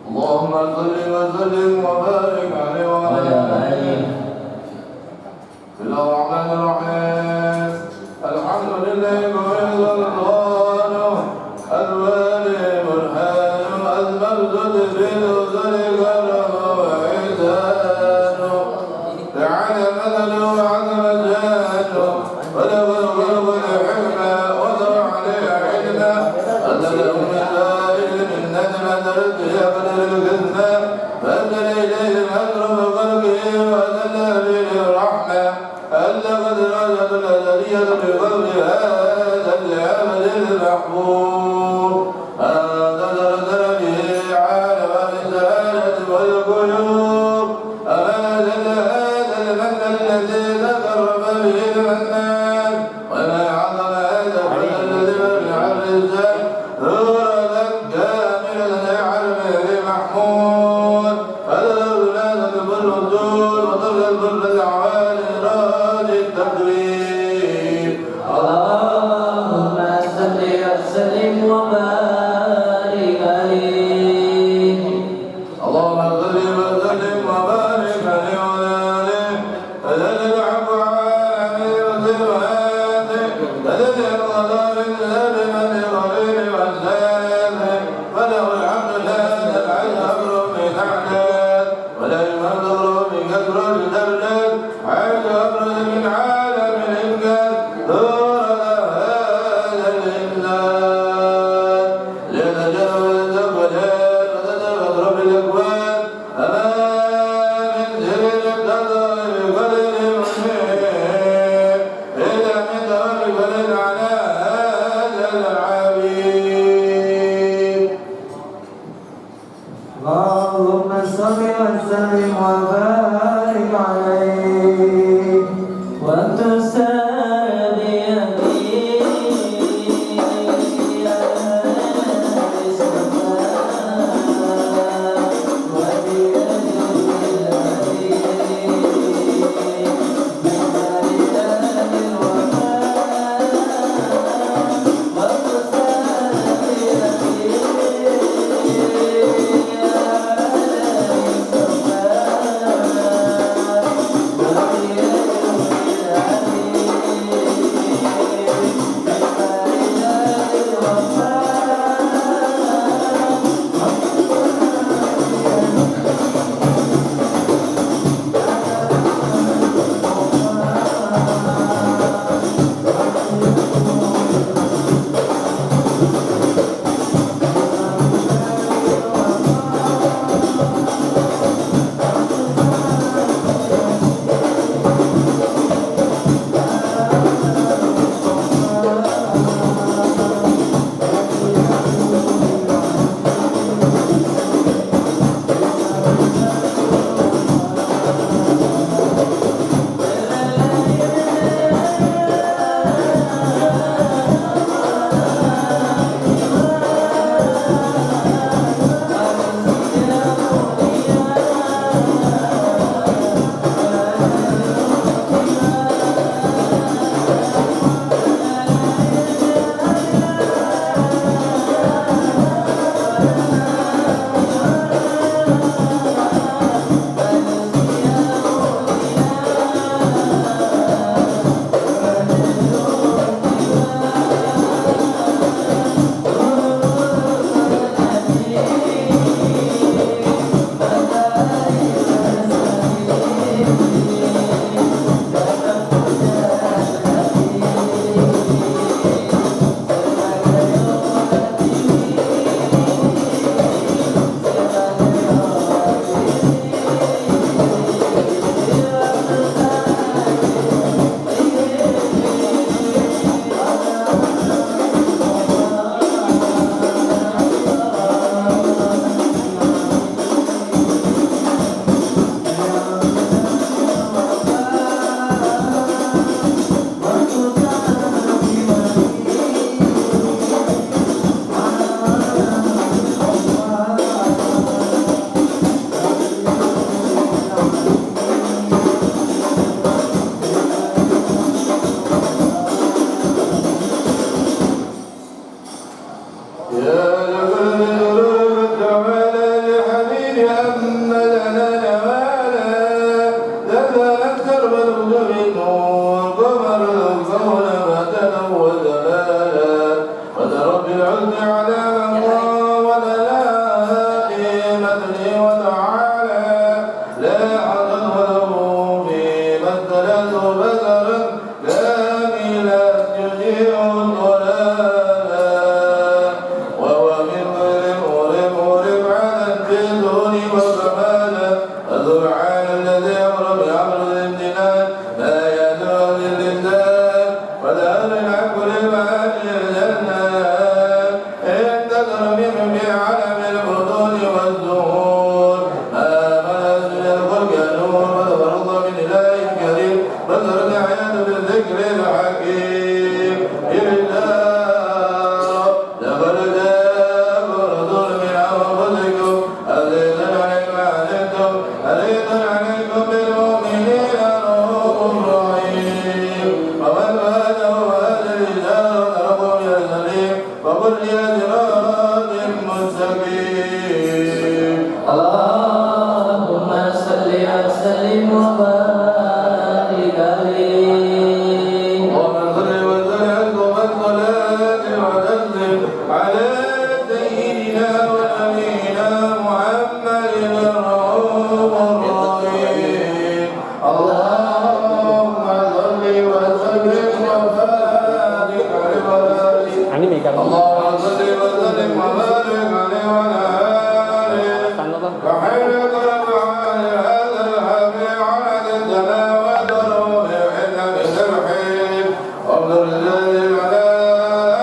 اللهم صل وسلم وبارك عليه وعلى آله. بسم الله الرحمن الرحيم. الحمد لله سبحانه الوالي برهانه المردود بالرسل كرمه وإحسانه تعالى مثله وعظم جاهه وله الخلق والحكمة وضع عليه علما أنزله من سائل من نجمة رزقه قدر الكذبة فأنزل إليه الأمر بخلقه وأنزل به الرحمة أن قد رجت الأزلية بفضل هذا العمل المحبوب هذا نزل به عالم الرسالة والقلوب أما جل هذا المن الذي تقرب به المنان وما عظم هذا الفضل الذي برع الرجال ثورة كاملة لعلمه محمود فذل لا تكبر الرسول وتغلب الأعوان راجي التقريب اللهم صل وسلم وبارك عليه. اللهم صل وسلم وبارك عليه وعلى آله فذل العفو عالمي وصفاته فذل القضاء بالذنب من غريب وساته فله الحمد لا تبعد أمره بتعداد ولا يمد أمره بكثر الدرجات عاد أمره من عالم الإمكان دور هذا الإنسان ليتجاوز الأقوال وتتفق رب الأكوان أما من سر القدر بقدر المؤمن إلا من توكل على هذا العبيد. اللهم صل وسلم وبارك عليه وتسال بيديه سيدنا ونبينا محمد الرؤوف الرحيم اللهم صل وسلم وبارك عليه وعلى آله اللهم صل وسلم وبارك عليه وعلى آله وحينك رفعان هذا الحبيب على التلاوة والروح عند بالتوحيد وابدل الذي على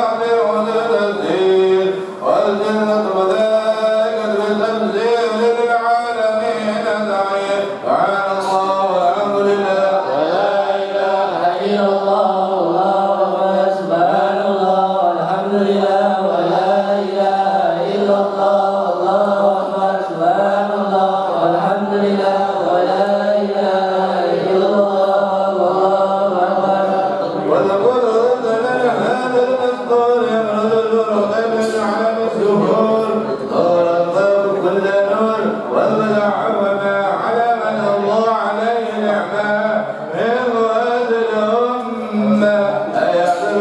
أهل وزلزل والجنة ملائكة بالتنزيل للعالمين داعين تعالى الله والحمد لله ولا إله إلا الله والله سبحان الله والحمد لله ولا إله إلا الله والله أكبر سبحان الله والحمد لله ولا إله إلا الله والله أكبر وذكر رسل هذا المذكور يمرض الرقيب على السهول نور الضوء كل نور والبدع وما على من الله عليه نعمه من واد الأمة أيحسب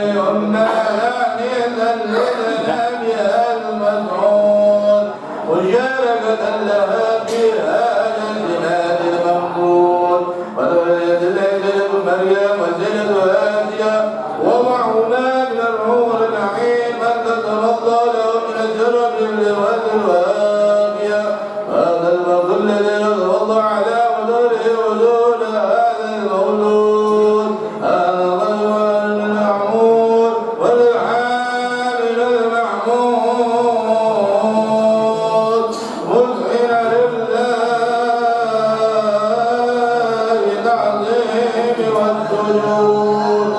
الأمة ثانية لذنبها المسعود مشاركة لها في هذا الجهاد المنقول ولولد الليل مريم وزينة آسيا ومعهما من الحور العين من كتب الله له من الشرف للواد الوافية هذا المفضل الذي رضى الله على وجوده وجود هذا المولود هذا الرجل المعمول والعامل المحمود مذعن لله العظيم والسجود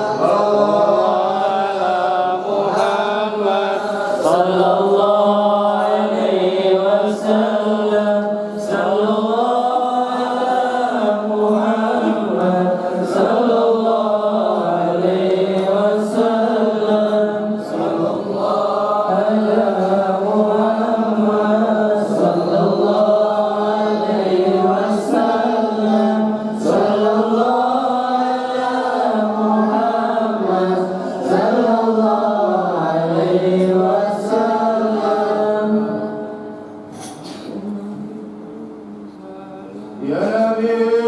صلى الله عليه وسلم صلى الله على محمد صلى الله عليه وسلم صلى الله على محمد صلى الله عليه وسلم صلى الله على محمد صلى الله عليه وسلم يا نبي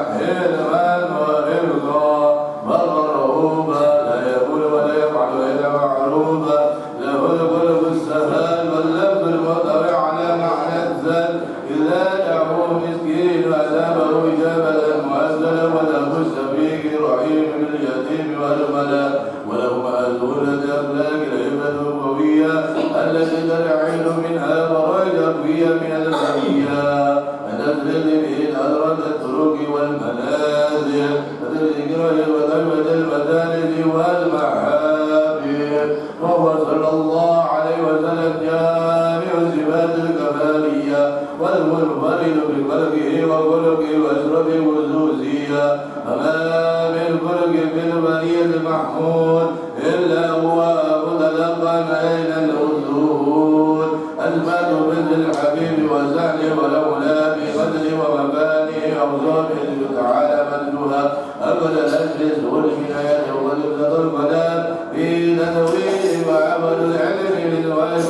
حلما ورزقا برا رؤوبا لا يقول ولا يفعل إلا معروفا له القلب السهل واللفظ المطر على معنى الزل إذا دعوه مسكين أثابه إجابة مؤزلة وله السبيك رحيم باليتيم والملا وله مأذونة أخلاق الهبة القوية التي تنعيل منها فرائد قوية من البرية فتفرد به الأدرة الطرق والمنازل وتذكره وطلبة المدارس والمحافل وهو صلى الله عليه وسلم جامع الصفات الكمالية والمنفرد بخلقه وخلقه وأشرف وزوزية فما من خلق في البرية المحمود إلا هو متلقى أين الأصول أثبت مثل الحبيب وسهله ولولا بقدر ومكانه أوصافه تعالى مدلها أبدا أجلس والعناية وقد الكلام في تنوير وعمل العلم للمولد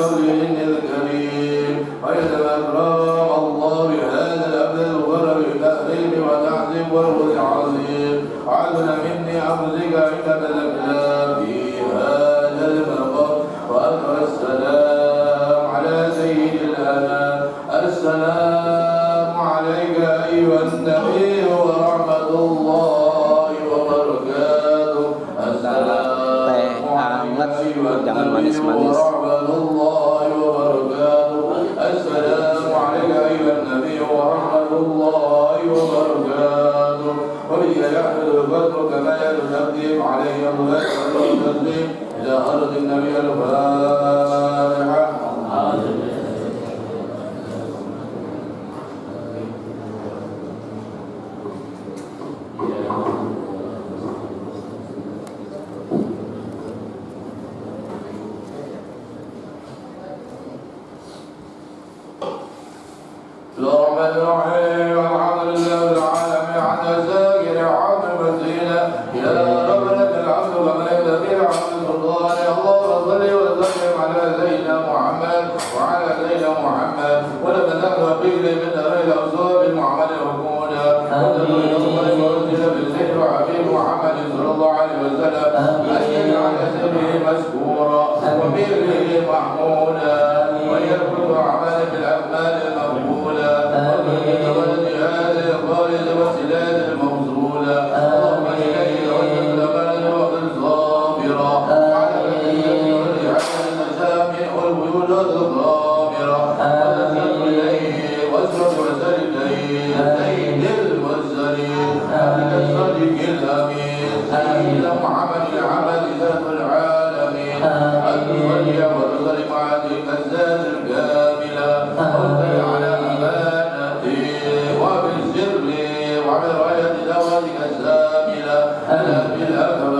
الكريم ويتمكرم الله بهذا الأمر الغرب بالتأثير وتعظيم والخذ عظيم وعدنا مني أمزك عند الأكلام في هذا المقام وأقرأ السلام على سيد الأنام السلام عليك أيها النبي ورحمة الله وبركاته السلام عليك أيها النبي ورحمة الله وبركاته السلام عليك أيها النبي ورحمة الله وبركاته وبك يحمد القدر كما يتقدم عليه الله والتسليم إلى أرض النبي الفاتحة الرحمن الرحيم الحمد لله رب العالمين على سائر عام مسينا إلى ربنا العبد كما يبتغي العبد سلطان اللهم صل وسلم على سيدنا محمد وعلى سيدنا محمد ولما نحن بكل من غير أوصاف محمد حكومنا وأرسل بالسيد وحبيب محمد صلى الله عليه وسلم أن يجعل سره مشكورا وبره محمودا ويكون أعمال بالأعمال المقبولة ومن هذه الخالد وسلال الموصولة اللهم إليه العز الأمان وقل صابرا على المسامع والبيوت الغامرة ونسل إليه واسرد وسل إليه سيد المرسلين عبد الصديق الأمين سيد محمد العبد ذات العالمين أن تصلي وتسلم على الزاد الكاملة وصل على أمانته وبالسر وبراية دعوتك الزاملة ألا بالأكبر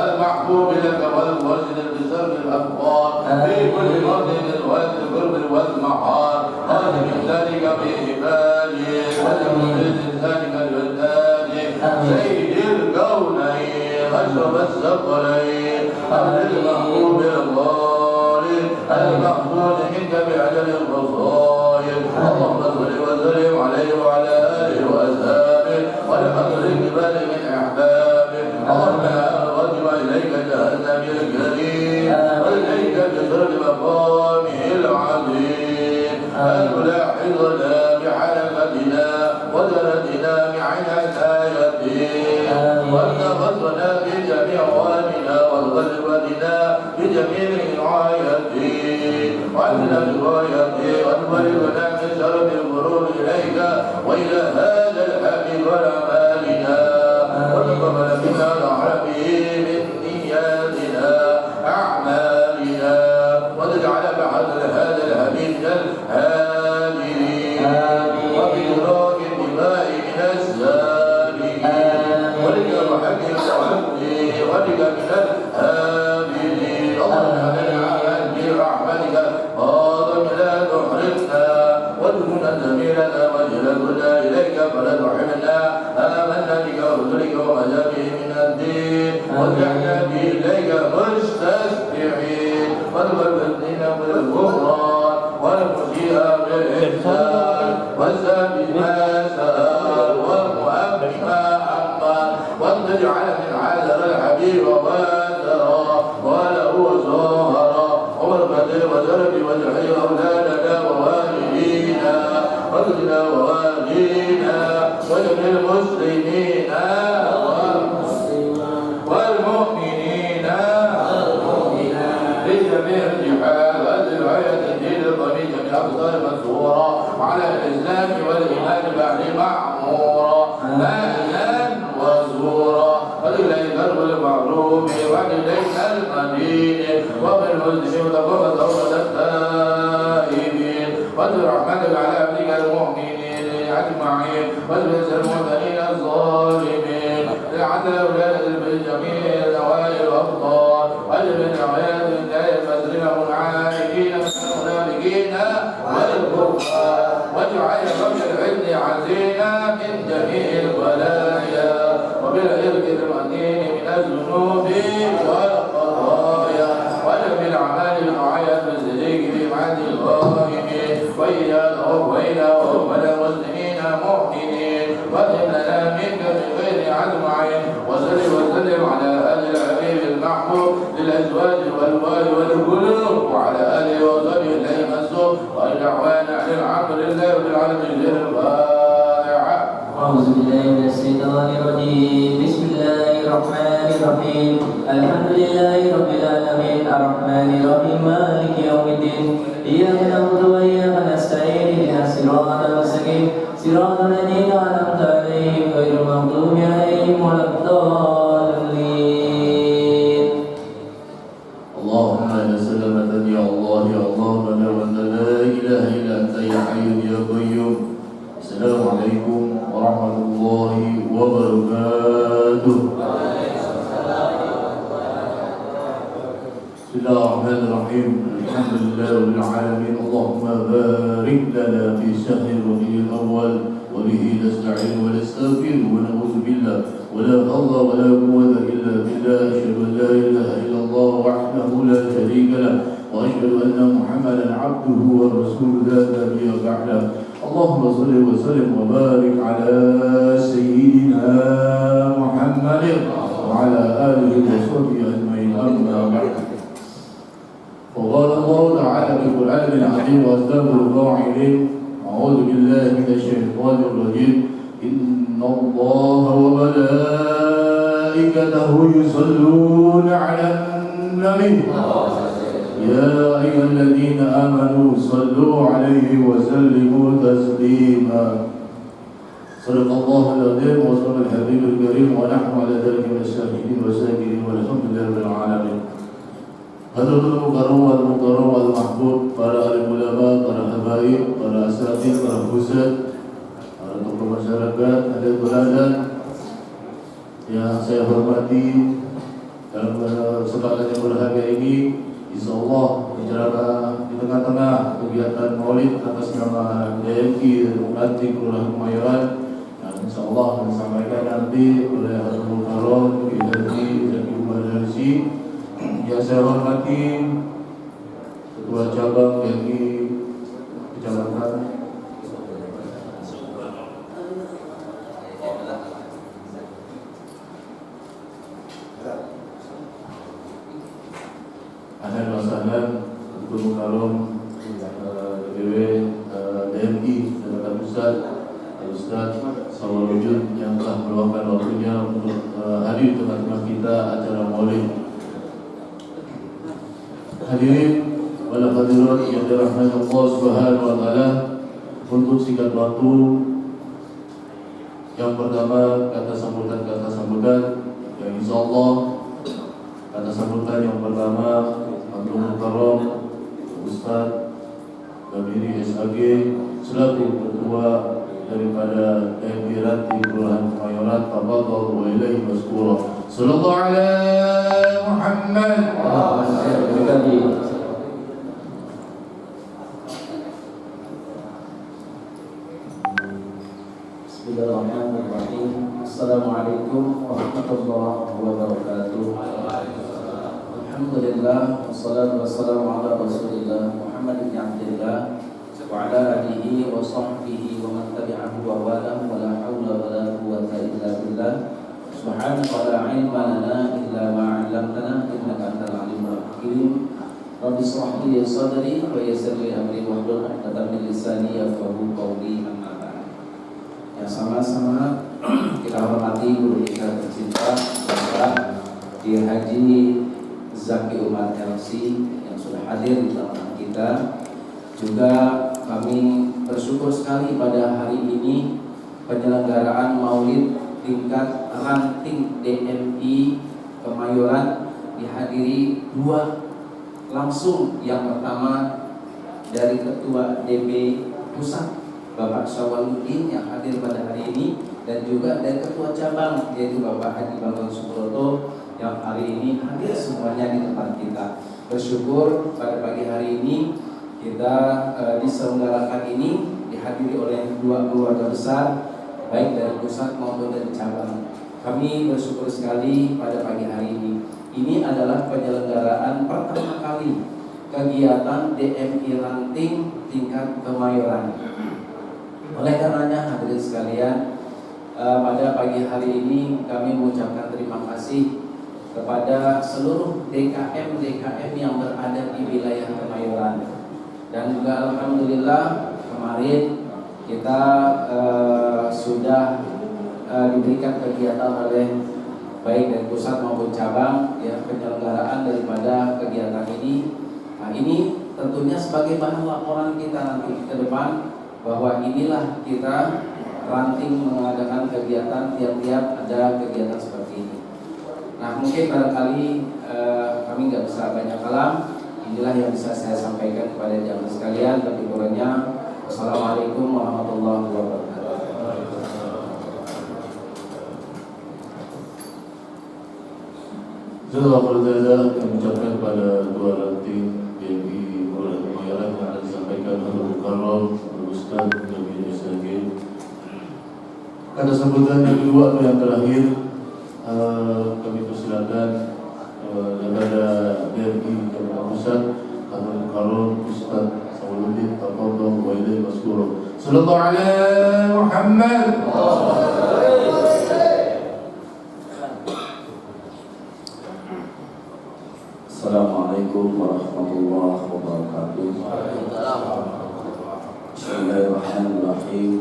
المحبوب لك والمرشد بسر الأخبار في كل مرض وقت القرب والمحار هذا من ذلك بإهماله وتمن ذلك الجداد سيد الكونين أشرف الثقلين أهل المحبوب الغالي المحمود منك بعدد القصائد اللهم صل وسلم عليه وعلى آله وأصحابه ولقدر الجبال من أحبابه اللهم رجع إليك جهنم الكريم وإليك بشرف مقامه العظيم أن تلاحظنا بحركتنا وزنتنا بعنايتنا وأن تغصنا بجميع أوامرنا وتغلبنا بجميع رعايتي وعندنا بروايتي وتبلغنا من شرف الغرور إليك وإلى هذا الحبيب ونعمالنا وتقبل منا العربي من نياتنا أعمالنا وتجعل بعد هذا الحبيب الهادرين وبإدراك الدماء من السالكين ولك وحق وحقي ولك من الهادرين اللهم لنا برحمتك قادم لا تحرمنا وادخلنا جميلنا وجلدنا إليك فلا تحرمنا آمنا بك ورسلك وما جاء به من الدين واجعلنا به إليك مستسمعين والمبتدئين بالغفران والمسيء بالإحسان والسابق ما سأل والمؤمن ما واجعل من عاذر الحبيب وبادرا وله زهرا وبركة وزرق واجعل أولادنا ووالدينا واغفر ووالدينا واجعل المسلمين والمؤمنين لجميع الجهاد وأنزل آية الدين القوي جميع أبطال منصورا وعلى الإسلام والإيمان بعد معمورا مهلا وزورا وإليك المعلوم وإليك المدين وبالمسلمين وتقوم توبة التائبين واذكر رحمتك على عبدك المؤمنين أجمعين واجعل المؤمنين الظالمين لعل أولاد بالجميع الأوائل الأبطال واجعل من أولاد الله المسلمين والعائلين من المنافقين والكفار واجعل رب العز عزينا من جميع البلايا وبالعرق المدين من الذنوب والخطايا واجعل من أعمال المعايا بالصديق في معاد الغائبين وإياهم وإياهم والمسلمين مؤمنين وإننا منك من غير عدمعين وسلم على آل الحبيب المحبوب للأزواج والوال والقلوب وعلى آله وصحبه إليه مسوق ودعوانا عن الحمد لله رب العالمين الفاتحة. أعوذ بالله من الشيطان الرجيم. بسم الله الرحمن الرحيم. الحمد لله رب العالمين الرحمن الرحيم مالك يوم الدين إياك نعبد وإياك نستعين اهدنا الصراط المستقيم صراط الذين أنعمت عليهم غير المغضوب عليهم ولا الضالين. اللهم لا سلامة يا الله يا الله لنا وأنت لا إله إلا أنت يا حي يا قيوم. السلام عليكم ورحمة الله وبركاته. بسم الله الرحمن الرحيم. الحمد لله رب العالمين. اللهم بارك لنا في شهر ربيع الأول وبه نستعين ونستغفر ونعوذ بالله ولا حول ولا قوة إلا بالله. أشهد أن لا إله إلا الله وحده لا شريك له وأشهد أن محمدا عبده ورسوله لا نبي بعده. اللهم صل وسلم وبارك على سيدنا محمد وعلى آله وصحبه أجمعين. أما بعد وقال الله تعالى في القرآن العظيم وأصدق القائلين أعوذ بالله من الشيطان الرجيم إن الله وملائكته يصلون على النبي يا أيها الذين آمنوا صلوا عليه وسلموا تسليما. صدق الله العظيم وصدق الحبيب الكريم ونحن على ذلك من الشاهدين والشاكرين والحمد لله رب العالمين. Hadratul Mukarram wal Mukarram wal Mahbub, para alim ulama, para habaib, para asatidz, para husad, para tokoh masyarakat, hadirin berada yang saya hormati dalam kesempatan yang berharga ini. InsyaAllah di tengah-tengah kegiatan maulid atas nama DMI Demokratik Kelurahan Kemayoran, dan InsyaAllah akan disampaikan nanti oleh Hadratul Mukarram Kiai Zaki Umar Darsi. Yang saya hormati Ketua Cabang DMI Kecamatan Ahlan wa sahlan Ketua Mukarram DPW DMI Jakarta Pusat Ustaz Sawarudin yang telah meluangkan waktunya untuk hadir di tengah-tengah kita acara maulid. Hadirin wal hadirat yang dirahmati Allah Subhanahu wa taala, untuk singkat waktu yang pertama kata sambutan yang insyaallah kata sambutan yang pertama Abdul Mukarram Ustaz Kabiri SAG selaku ketua daripada daerah di Kelurahan Kemayoran, tafadhal wa ilaihi maskura. Sallallahu alaihi Muhammad. Bismillahirrahmanirrahim. Assalamualaikum warahmatullahi wabarakatuh. Alhamdulillah wassalatu wassalamu ala Rasulillah Muhammad bin Abdillah wa ala alihi wa sahbihi wa man tabi'ahu wa wala wa la hawla wa la quwwata illa billah. Subhanaka la ilma lana illa ma 'allamtana innaka antal alimul hakim. Rabbi shrah li sadri wa yassir li amri wahlul 'uqdatam min lisani yafqahu qawli. Amma ba'd. Ya, sama-sama kita hormati guru kita tercinta Bapak Kiai Haji Zaki Umar LC yang sudah hadir di tengah kita. Juga kami bersyukur sekali pada hari ini penyelenggaraan Maulid tingkat ranting DMI Kemayoran dihadiri dua langsung. Yang pertama dari Ketua DP Pusat Bapak Syawaludin yang hadir pada hari ini, dan juga dari Ketua Cabang yaitu Bapak Haji Bambang Subroto yang hari ini hadir semuanya di tempat kita. Bersyukur pada pagi hari ini kita diselenggarakan ini dihadiri oleh dua keluarga besar baik dari pusat maupun dari cabang. Kami bersyukur sekali pada pagi hari ini. Ini adalah penyelenggaraan pertama kali kegiatan DMI Ranting tingkat Kemayoran. Oleh karenanya hadirin sekalian, pada pagi hari ini kami mengucapkan terima kasih kepada seluruh DKM yang berada di wilayah Kemayoran. Dan juga alhamdulillah kemarin kita sudah diberikan kegiatan oleh baik dari pusat maupun cabang ya, penyelenggaraan daripada kegiatan ini. Nah, ini tentunya sebagai bahan laporan kita nanti ke depan bahwa inilah kita ranting mengadakan kegiatan tiap-tiap ada kegiatan seperti ini. Nah, mungkin barangkali kami nggak bisa banyak kalam. Inilah yang bisa saya sampaikan kepada jamaah sekalian. Lebih kurangnya Assalamualaikum warahmatullahi wabarakatuh. Jazakallahu khairan. Kami ucapkan kepada dua ranting DMI Kemayoran yang disampaikan oleh Mukarram Ustaz Nabi Isagin. Kata sambutan yang kedua atau yang terakhir, kami persilakan kepada DMI Jakarta Pusat Khatul Mukarram Ustaz Sawaludin Tafadhal wa ilaihi maskur. Sallallahu alaihi Muhammad. Assalamualaikum warahmatullahi wabarakatuh. Bismillahirrahmanirrahim.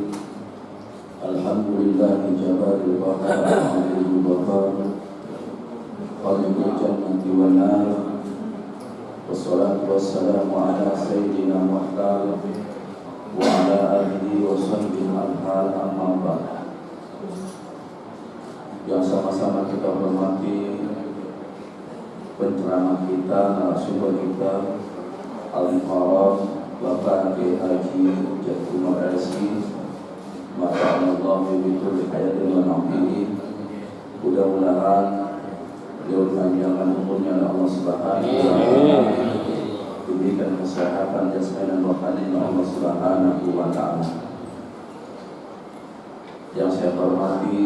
Alhamdulillahi jabaril bahar al-adil bahar khaliqul jannati wan nar. Wassalatu wassalamu ala sayyidina Muhammad wa ala alihi wa sahbihi al-hal amma ba'd. Yang sama-sama kita hormati penceramah kita, narasumber kita, Al-Mukarram Bapak Kiai Haji Zaki Umar LC. Maka Allah bitul hayatin wa na'fihi. Mudah-mudahan beliau panjangkan umurnya oleh Allah Subhanahu wa taala, diberikan kesehatan jasmani dan rohani oleh Allah Subhanahu wa taala. Yang saya hormati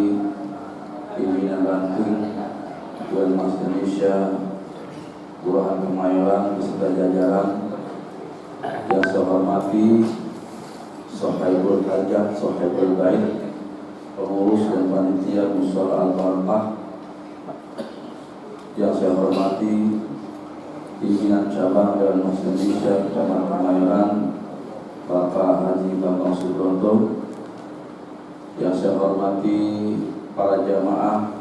pimpinan ranting Dewan Masjid Indonesia Kelurahan Kemayoran beserta jajaran. Yang saya hormati Sohaibul Hajah, Sohaibul Bait, pengurus dan panitia Mushola Al-Barqah. Yang saya hormati pimpinan cabang Dewan Masjid Indonesia Kecamatan Kemayoran Bapak Haji Bambang Subroto. Yang saya hormati para jamaah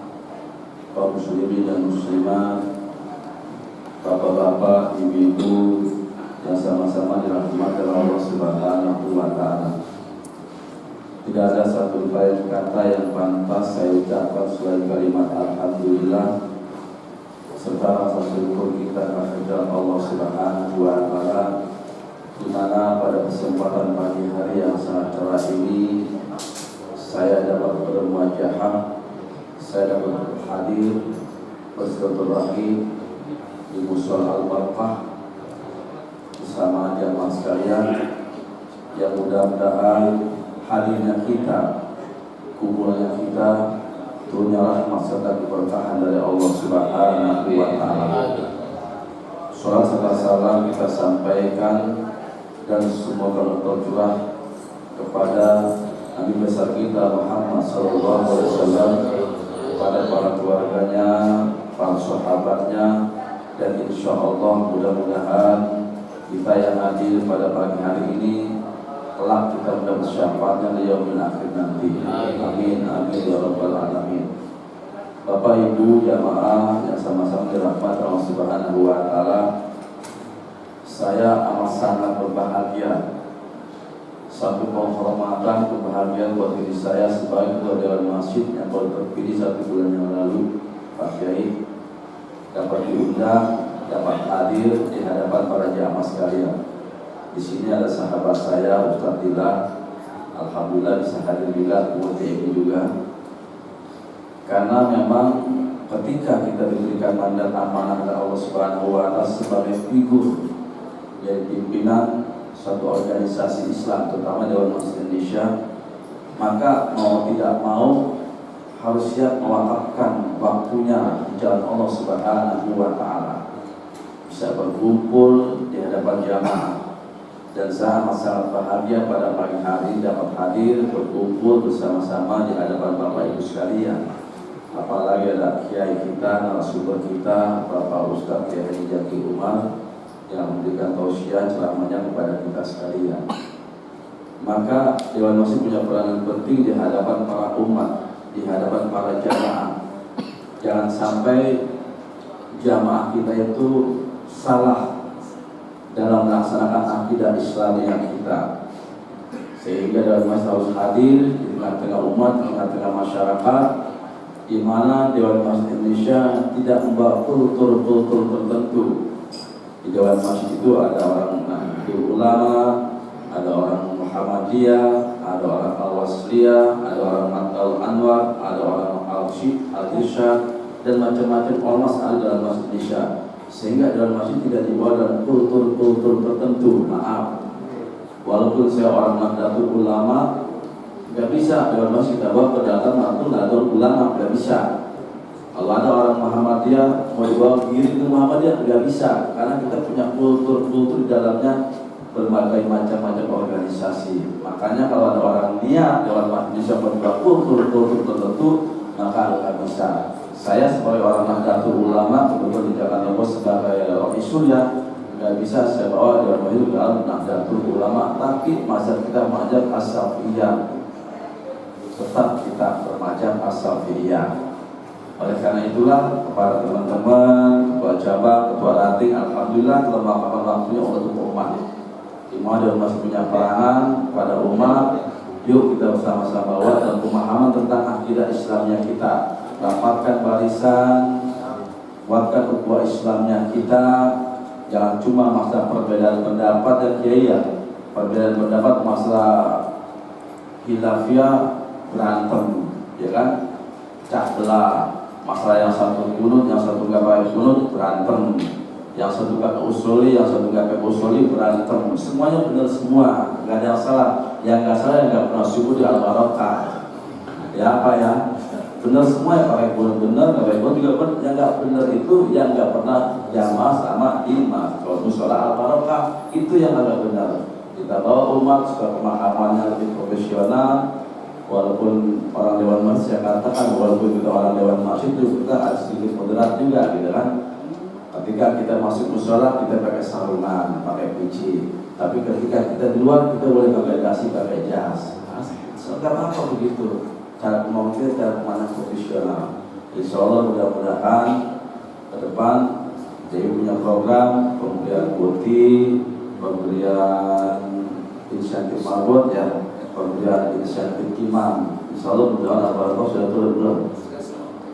kaum muslimin dan muslimat, bapak-bapak, ibu-ibu yang sama-sama dirahmati Allah Subhanahu wa taala. Tidak ada satu kata yang pantas saya ucapkan selain kalimat alhamdulillah serta rasa syukur kita kepada Allah Subhanahu wa taala, di mana pada kesempatan pagi hari yang sangat cerah ini saya dapat bermuajahah, saya dapat hadir bersilaturahmi di Mushola Al-Barqah bersama jamaah sekalian, yang mudah-mudahan hadirnya kita, kumpulannya kita, turunnya rahmat serta keberkahan dari Allah Subhanahu wa taala. Salat serta salam kita sampaikan dan semoga tercurah kepada Nabi besar kita Muhammad sallallahu alaihi wasallam, kepada para keluarganya, para sahabatnya, dan insya Allah mudah-mudahan kita yang hadir pada pagi hari ini kelak kita mendapat syafaatnya di yaumil akhir nanti. Amin amin ya rabbal alamin. Bapak Ibu jamaah yang sama-sama dirahmati Allah Subhanahu wa taala, saya amat sangat berbahagia. Satu penghormatan, kebahagiaan buat diri saya sebagai ketua Dewan Masjid yang baru terpilih 1 bulan yang lalu, Pak Kiai, dapat diundang, dapat hadir di hadapan para jamaah sekalian. Di sini ada sahabat saya, Ustaz Dila. Alhamdulillah bisa hadir juga, kemudian ini juga. Karena memang ketika kita diberikan mandat amanah dari Allah Subhanahu wa taala sebagai figur dari pimpinan suatu organisasi Islam, terutama Dewan Masjid Indonesia, maka mau tidak mau harus siap mewakafkan waktunya di jalan Allah Subhanahu wa taala, bisa berkumpul di hadapan jamaah. Dan saya sangat bahagia pada pagi hari dapat hadir berkumpul bersama-sama di hadapan Bapak Ibu sekalian. Apalagi ada kiai kita, narasumber kita, Bapak Ustaz Kiai Jaki Umar, yang memberikan tausiah ceramahnya kepada kita sekalian. Maka Dewan Masjid punya peranan penting di hadapan para umat, di hadapan para jamaah. Jangan sampai jamaah kita itu salah dalam melaksanakan akidah Islamiyah kita, sehingga Dewan Masjid harus hadir di tengah-tengah umat, di tengah-tengah masyarakat, di mana Dewan Masjid Indonesia tidak membawa kultur tertentu. Di Dewan Masjid itu ada orang Nahdlatul Ulama, ada orang Muhammadiyah, ada orang Al-Wasliyah, ada orang Matal Anwar, ada orang Al-Syid, Al-Irsyad, dan macam-macam ormas ada dalam Masjid Indonesia. Sehingga dalam masjid tidak dibawa dalam kultur tertentu. Maaf, walaupun saya orang Nahdlatul Ulama, nggak bisa dalam masjid kita bawa kedatangan Nahdlatul Ulama, nggak bisa. Kalau ada orang Muhammadiyah mau dibawa diri ke Muhammadiyah, nggak bisa, karena kita punya kultur di dalamnya berbagai macam-macam organisasi. Makanya kalau ada orang niat Dewan Masjid bisa membuat kultur tertentu, maka akan bisa. Saya sebagai orang Nahdlatul Ulama, kebetulan di Jakarta Bos sebagai Rois Surya, nggak bisa saya bawa Dewan Masjid dalam Nahdlatul Ulama, tapi mazhab kita mazhab as-Salafiyah, tetap kita bermazhab as-Salafiyah. Oleh karena itulah kepada teman-teman, ketua cabang, ketua ranting, alhamdulillah telah melakukan waktunya untuk umat. Di mana Dewan Masjid punya peranan pada umat. Yuk kita bersama-sama bawa dan pemahaman tentang akidah Islamnya kita, rapatkan barisan, kuatkan ukhuwah Islamnya kita. Jangan cuma masalah perbedaan pendapat dan kiai, perbedaan pendapat masalah khilafiyah berantem, ya kan? Cak belah. Masalah yang satu kunut, yang satu gak pakai kunut, berantem. Yang satu gak usuli, yang satu gak pakai usuli, berantem. Semuanya benar semua, gak ada yang salah. Yang gak salah yang gak pernah subuh di Al-Barakah. Ya apa ya? Benar semua, yang pakai kunut benar, gak pakai kunut juga benar. Yang gak benar itu yang gak pernah jamaah sama imam. Kalau musola Al-Barakah itu yang agak benar. Kita bawa umat supaya pemahamannya lebih profesional. Walaupun orang Dewan Masjid, saya katakan walaupun kita orang Dewan Masjid itu kita ada sedikit moderat juga, gitu kan. Ketika kita masuk musola kita pakai sarungan, pakai peci. Tapi ketika kita di luar kita boleh pakai dasi, pakai jas. Nggak apa-apa begitu. Cara kemampuan, cara kemana profesional. Insya Allah mudah-mudahan ke depan jadi punya program pemberian bukti, pemberian insentif marbot ya. Pemberian insentif imam. Insya Allah mudah-mudahan Al-Barakah sudah turun belum?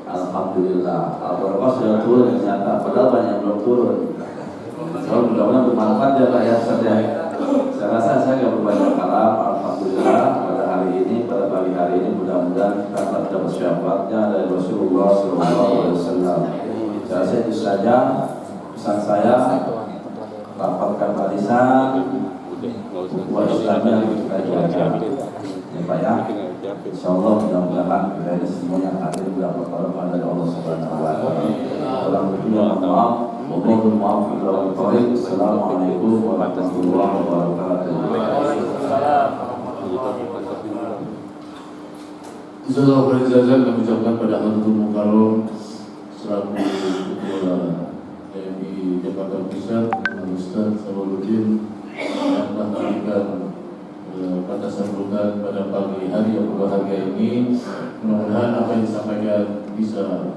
Alhamdulillah Al-Barakah sudah turun ternyata, padahal banyak belum turun. Kalau mudah-mudahan bermanfaat ya Pak ya. Saya rasa saya nggak berbanyak kalam. Alhamdulillah pada hari ini, pada pagi hari ini mudah-mudahan kita akan dapat syafaatnya dari Rasulullah SAW. Saya rasa itu saja pesan saya. Rapatkan barisan, buat Islamnya kita jaga, ya Pak ya. Insya Allah mudah-mudahan kita ini semuanya hadir mendapat barokah dari Allah Subhanahu wa taala. Dalam berdoa maaf, mohon maaf bila bertauhid. Assalamualaikum warahmatullahi wabarakatuh. Insyaallah Faizazan kami ucapkan pada Hadratul Mukarram selaku Ketua PMI Jakarta Pusat, Ustaz Sabaluddin yang telah memberikan kata sambutan pada pagi hari yang berbahagia ini. Mudah-mudahan apa yang disampaikan bisa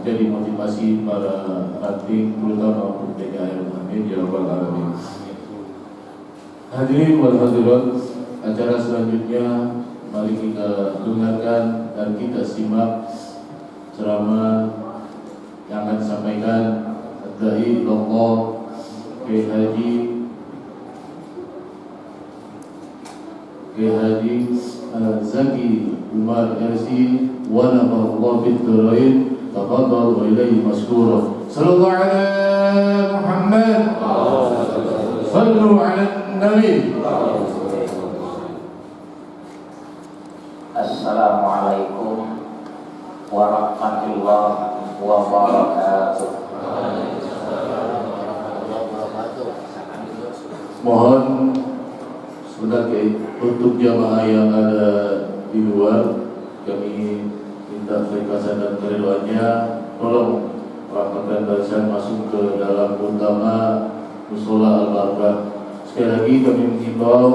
jadi motivasi para ranting, terutama untuk TKR. Amin ya rabbal alamin. Hadirin wal hadirat, acara selanjutnya mari kita dengarkan dan kita simak ceramah yang akan disampaikan Dai Allah Kiai Haji Zaki Umar RC wa nafa'allahu bid dharain. Tafadhal wa ilayhi mashkura. Sallallahu ala Muhammad. Sallu ala Nabi. Assalamualaikum warahmatullahi wabarakatuh. Mohon sebentar untuk jamaah yang ada di luar, kami minta keikhlasan dan keredoannya. Tolong rahmatan barisan masuk ke dalam utama musola al-barakah. Sekali lagi kami mengimbau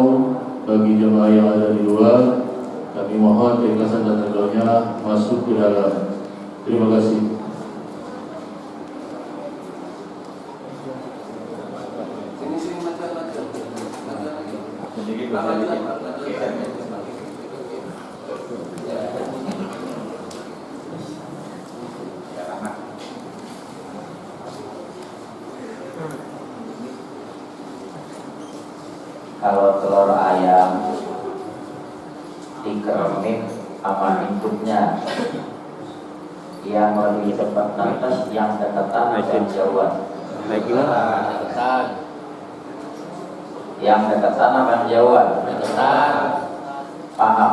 bagi jamaah yang ada di luar, kami mohon keikhlasan dan keredoannya masuk ke dalam. Terima kasih. Kalau telur ayam dikeremin sama induknya, yang lebih cepat netes yang dekatan dan jauhan. Yang dekatan apa yang jauhan? Paham?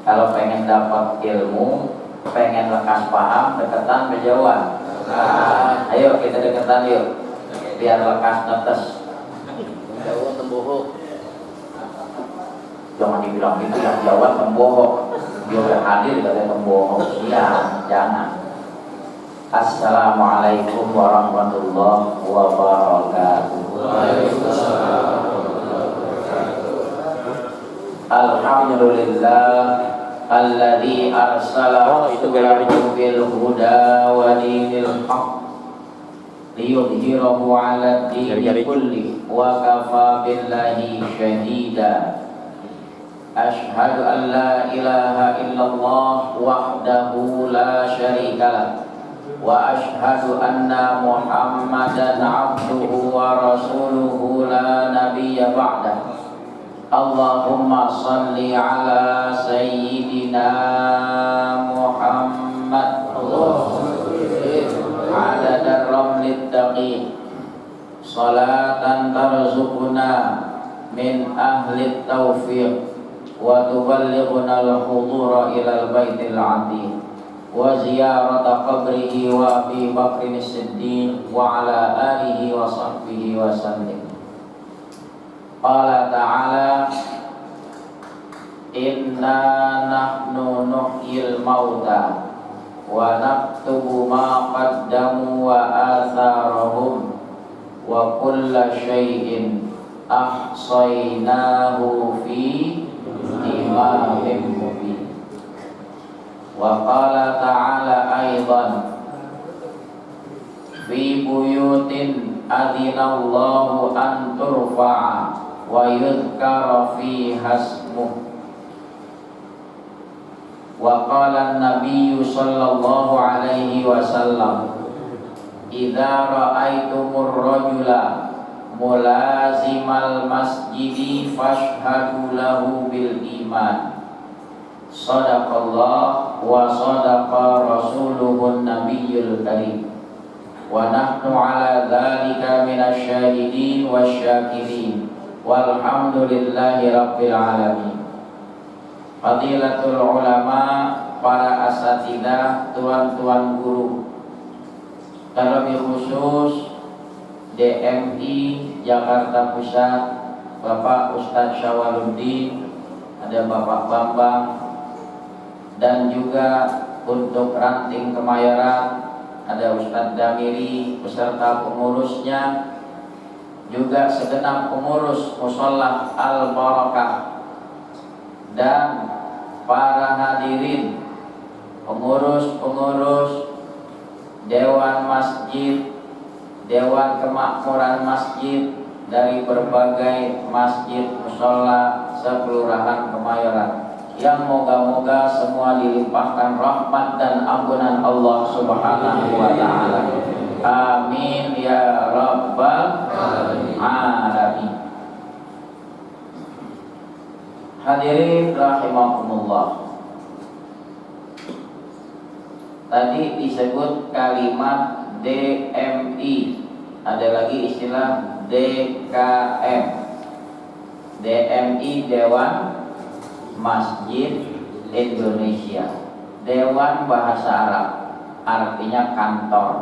Kalau pengen dapat ilmu, pengen lekas paham, dekatan berjauhan. Ayo kita dekatan yuk, biar lekas netes. Jauh tembohok. Jangan dibilang itu yang jawab membohong. Dia udah hadir katanya membohong. Iya, jangan. Assalamualaikum warahmatullahi wabarakatuh. Alhamdulillah alladzi arsala rasulahu bil huda wa dinil haqq liyudhhirahu 'ala ad-dini kulli wa kafa billahi shahida. Ashhadu an la ilaha illallah wahdahu la syarika lah wa ashhadu anna Muhammadan 'abduhu wa rasuluhu la nabiyya ba'dah. Allahumma salli ala sayyidina Muhammad adada ramlit taqi salatan tarzuquna min ahli taufiq wa tuballighuna al-hudura ila al-baitil atiq wa ziyarata qabrihi wa Abi Bakrin as-Siddiq wa ala alihi wa sahbihi wa sallim. Qala ta'ala inna nahnu nuhyil mauta wa naktubu ma qaddamu wa atharahum wa kulla syai'in ahsaynahu fi imamin mubin. Wa qala ta'ala aidan fi buyutin adinallahu an turfa'a wa yudhkara fiha ismuh. Wa qala an-nabiyyu sallallahu alaihi wasallam idza ra'aitumur rajula mulazimal masjidi fashhadu lahu bil iman. Sadaqallah wa sadaqa rasuluhun nabiyyul karim. Wa nahnu ala dhalika minasy syahidin wasyakirin. Walhamdulillahi rabbil alamin. Fadilatul ulama, para asatidah, tuan-tuan guru, terlebih khusus DMI Jakarta Pusat Bapak Ustadz Syawaluddin ada Bapak Bambang, dan juga untuk ranting Kemayoran ada Ustadz Damiri beserta pengurusnya, juga segenap pengurus Musholla Al Barakah dan para hadirin, pengurus-pengurus Dewan Masjid, Dewan Kemakmuran Masjid dari berbagai masjid musholla sekelurahan Kemayoran, yang moga-moga semua dilimpahkan rahmat dan ampunan Allah Subhanahu wa ta'ala. Amin ya rabbal alamin. Hadirin rahimakumullah. Tadi disebut kalimat DMI, ada lagi istilah DKM. DMI Dewan Masjid Indonesia. Dewan bahasa Arab artinya kantor.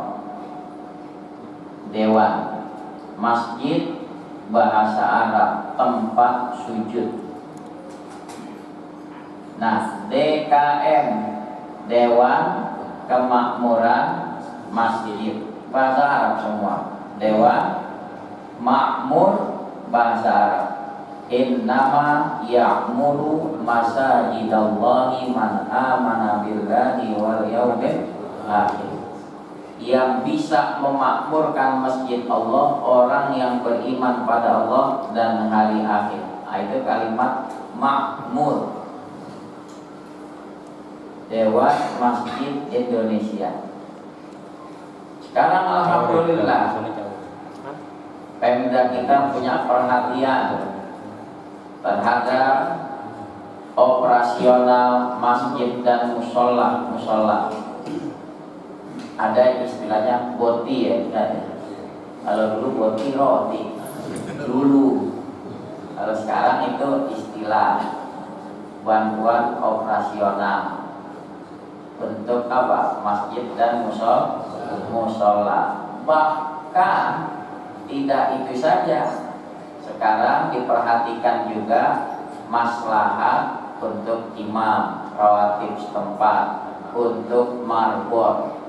Dewan. Masjid bahasa Arab tempat sujud. Nah, DKM Dewan Kemakmuran Masjid bahasa Arab semua. Dewan Makmur bahasa Arab. Innama ya'muru masajidallahi man amana billahi wal yaumil akhir. Yang bisa memakmurkan masjid Allah orang yang beriman pada Allah dan hari akhir. Itu kalimat makmur. Dewan Masjid Indonesia. Sekarang alhamdulillah Pemda kita punya perhatian terhadap operasional masjid dan musholla. Ada istilahnya boti ya, kalau dulu boti roti dulu, kalau sekarang itu istilah bantuan operasional untuk apa? Masjid dan musholla. Bahkan tidak itu saja, sekarang diperhatikan juga maslahat untuk imam rawatib setempat, untuk marbot.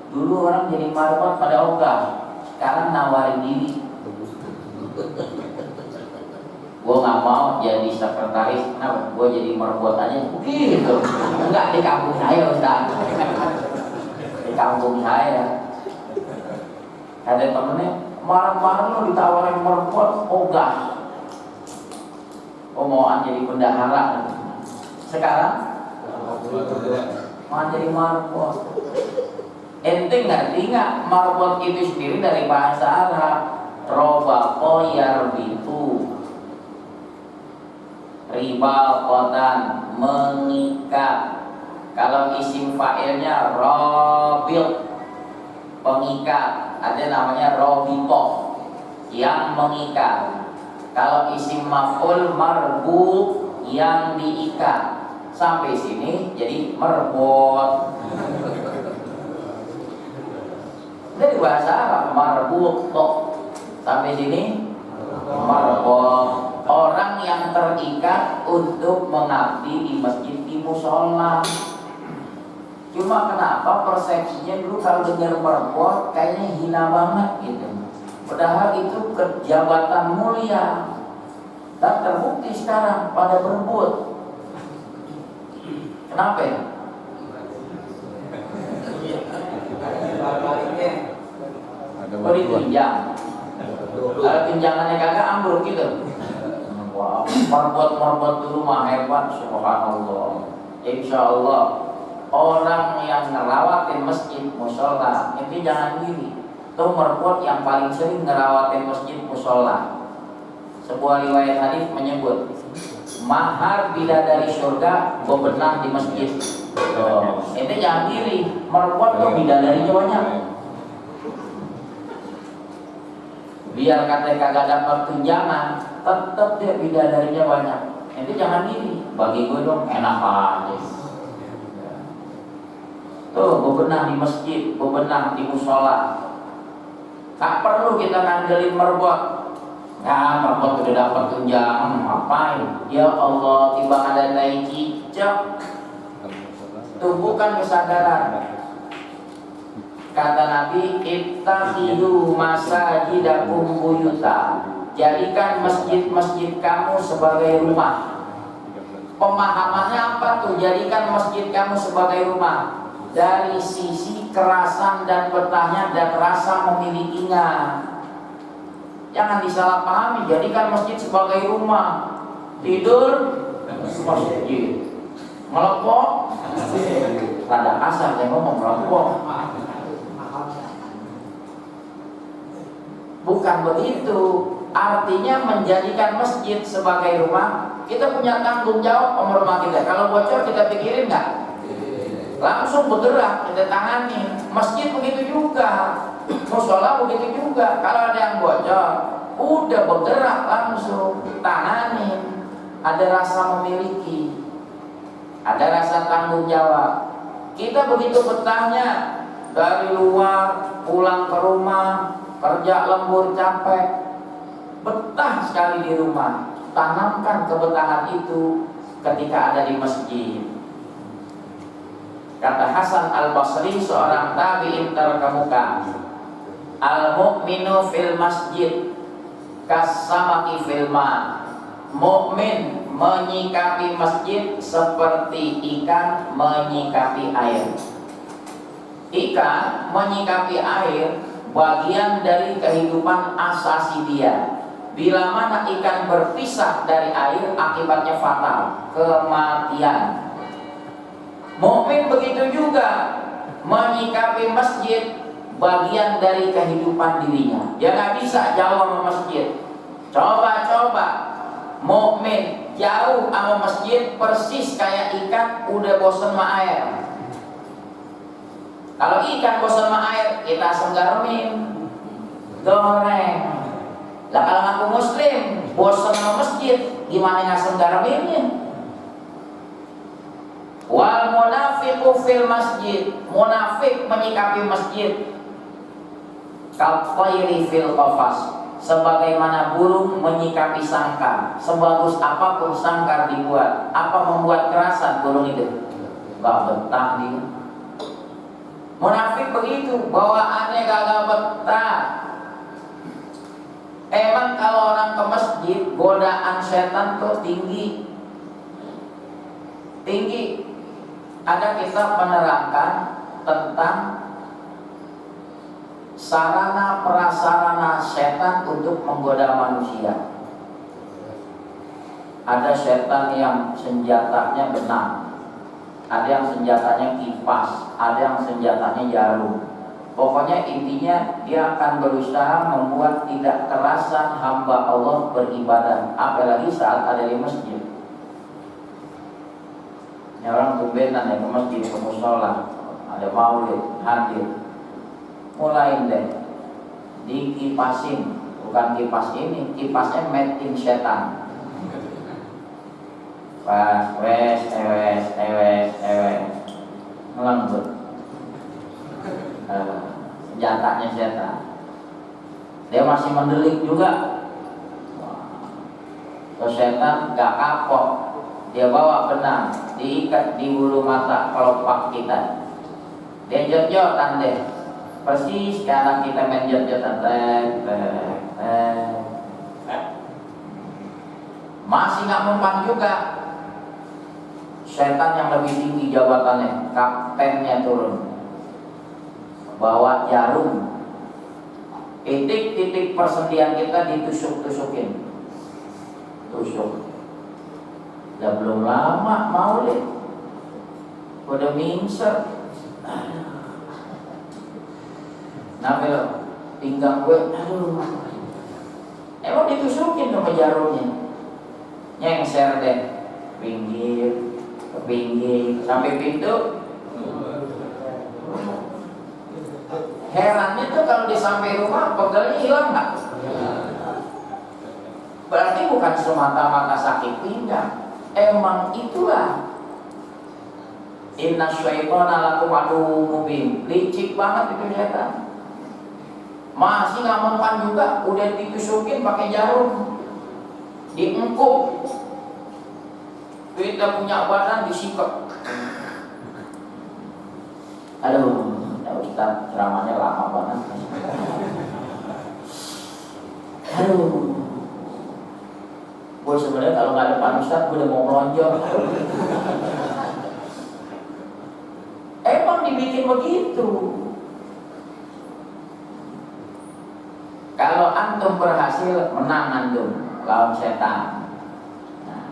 Dulu orang jadi marbot pada ogah, sekarang nawarin diri. Gue nggak mau jadi sekretaris, kenapa? Gue jadi marbot aja. Gitu. Enggak, di kampung saya Ustaz. Di kampung saya ada temennya, marah-marah lo ditawarin marbot, ogah. Omongan jadi bendahara. Sekarang mau jadi marbot. Ente ngerti nggak? Marbot itu sendiri dari bahasa Arab. Robako yarbitu, ribal kotan, mengikat. Kalau isim fa'ilnya robil, pengikat. Ada namanya robito, yang mengikat. Kalau isim maf'ul marbut, yang diikat. Sampai sini jadi merbot. Dari bahasa Arab marbut, sampai sini marbot. Orang yang terikat untuk mengabdi di masjid, di musholla. Cuma kenapa persepsinya dulu kalau dengar marbot kayaknya hina banget gitu. Padahal itu jabatan mulia. Dan terbukti sekarang pada berebut. Kenapa ya? Oh, ditunjang. Kalau tunjangannya kagak ambruk gitu. Wah, marbot dulu mah hebat, subhanallah. Insya Allah orang yang ngerawatin masjid musholla itu jangan diri. Tuh marbot yang paling sering ngerawatin masjid musholla. Sebuah riwayat hadis menyebut mahar bidadari surga bebenah di masjid. Itu jangan diri. Marbot tuh bidadarinya banyak. Biar katanya kagak dapat tunjangan, tetap dia bidadarinya banyak. Itu jangan diri. Bagi gue dong enak aja. Tuh bebenah di masjid, bebenah di musholla. Tak perlu kita ngandelin marbot. Ya, Bapak udah dapat tunjangan, ngapain? Ya Allah, tiba ada naik cicak. Tumbuhkan kesadaran. Kata Nabi, ittakhidu masajidakum buyuta. Jadikan masjid-masjid kamu sebagai rumah. Pemahamannya apa tuh? Jadikan masjid kamu sebagai rumah. Dari sisi kerasan dan betahnya dan rasa memilikinya. Jangan disalahpahami, jadikan masjid sebagai rumah. Tidur masjid, ngelepok rada kasar saya ngomong ngelepok. Bukan begitu. Artinya menjadikan masjid sebagai rumah. Kita punya tanggung jawab sama rumah kita. Kalau bocor kita pikirin nggak? Langsung bergerak kita tangani. Masjid begitu juga. Musola begitu juga. Kalau ada yang bocor, udah bergerak langsung tangani. Ada rasa memiliki, ada rasa tanggung jawab. Kita begitu betahnya dari luar pulang ke rumah, kerja lembur capek, betah sekali di rumah. Tanamkan kebetahan itu ketika ada di masjid. Kata Hasan Al-Basri, seorang tabi'in terkemuka, al-mu'minu fil masjid kasamaki fil ma. Mukmin menyikapi masjid seperti ikan menyikapi air. Ikan menyikapi air bagian dari kehidupan asasi dia. Bila mana ikan berpisah dari air, akibatnya fatal, kematian. Mukmin begitu juga, menyikapi masjid bagian dari kehidupan dirinya. Dia nggak bisa jauh sama masjid. Coba mukmin jauh sama masjid persis kayak ikan udah bosan sama air. Kalau ikan bosan sama air, kita senggaramin, goreng. Lah kalau ngaku muslim bosan sama masjid, gimana nggak senggaraminnya? Wal munafiqu fil masjid, munafik menyikapi masjid kal-tayri fil qafas, sebagaimana burung menyikapi sangkar. Sebagus apapun sangkar dibuat, apa membuat kerasan burung itu? Gak betah dia. Munafik begitu, bawaannya gak betah. Emang kalau orang ke masjid, godaan setan tuh tinggi. Ada kita menerangkan tentang sarana prasarana setan untuk menggoda manusia. Ada setan yang senjatanya benang, ada yang senjatanya kipas, ada yang senjatanya jarum. Pokoknya intinya dia akan berusaha membuat tidak terasa hamba Allah beribadah, apalagi saat ada di masjid. Ini orang tumbenan ya ke masjid, ke musola, ada maulid, hadir. Mulai deh dikipasin, bukan kipas ini, kipasnya made in setan. Pas wes ngelembut, senjatanya setan. Dia masih mendelik juga. Terus setan gak kapok, dia bawa benang, diikat di bulu mata kelopak kita. Dia jot-jotan deh. Persis sekarang kita main jot-jotan, masih nggak mempan juga. Setan yang lebih tinggi jabatannya, kaptennya turun, bawa jarum, titik-titik persendian kita ditusuk-tusukin, tusuk. Udah belum lama maulid, udah mingser. Nafil pinggang gue, aduh, emang ditusukin sama jarumnya. Nyengser deh, pinggir ke pinggir sampai pintu. Herannya tuh kalau di sampai rumah pegelnya hilang nggak? Berarti bukan semata-mata sakit pinggang, emang itulah. Inna syaitana lakum aduwwum mubin, licik banget itu setan. Masih nggak mempan juga, udah ditusukin pakai jarum, diengkup. Kita punya badan disikat. Aduh, ya Ustaz, ceramahnya lama banget. Aduh, gue sebenarnya kalau nggak ada Pak Ustaz, gue udah mau melonjak. Emang dibikin begitu. Kalau antum berhasil, menang antum lawan setan. Nah,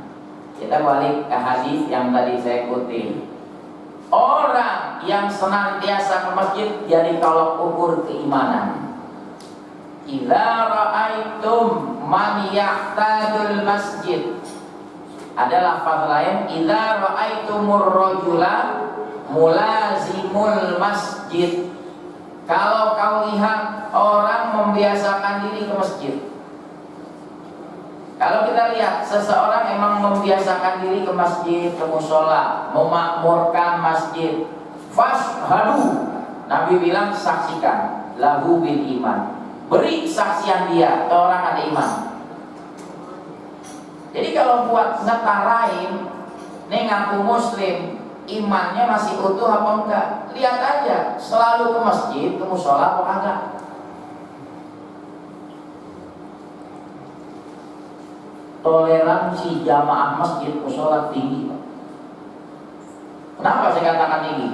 kita balik ke hadis yang tadi saya kutip. Orang yang senantiasa ke masjid jadi tolok ukur keimanan. Idza ra'aitum man ya'tadul masjid. Ada lafaz lain, idza ra'aitumur rajula mulazimul masjid. Kalau kau lihat orang membiasakan diri ke masjid. Kalau kita lihat seseorang emang membiasakan diri ke masjid, ke musola, memakmurkan masjid, fashhadu, Nabi bilang saksikan, lahu bil iman, beri kesaksian dia ke orang ada iman. Jadi kalau buat ngetarain, nih ngaku muslim, imannya masih utuh apa enggak? Lihat aja, selalu ke masjid, ke musola apa enggak? Toleransi jamaah masjid musola tinggi. Kenapa saya katakan tinggi?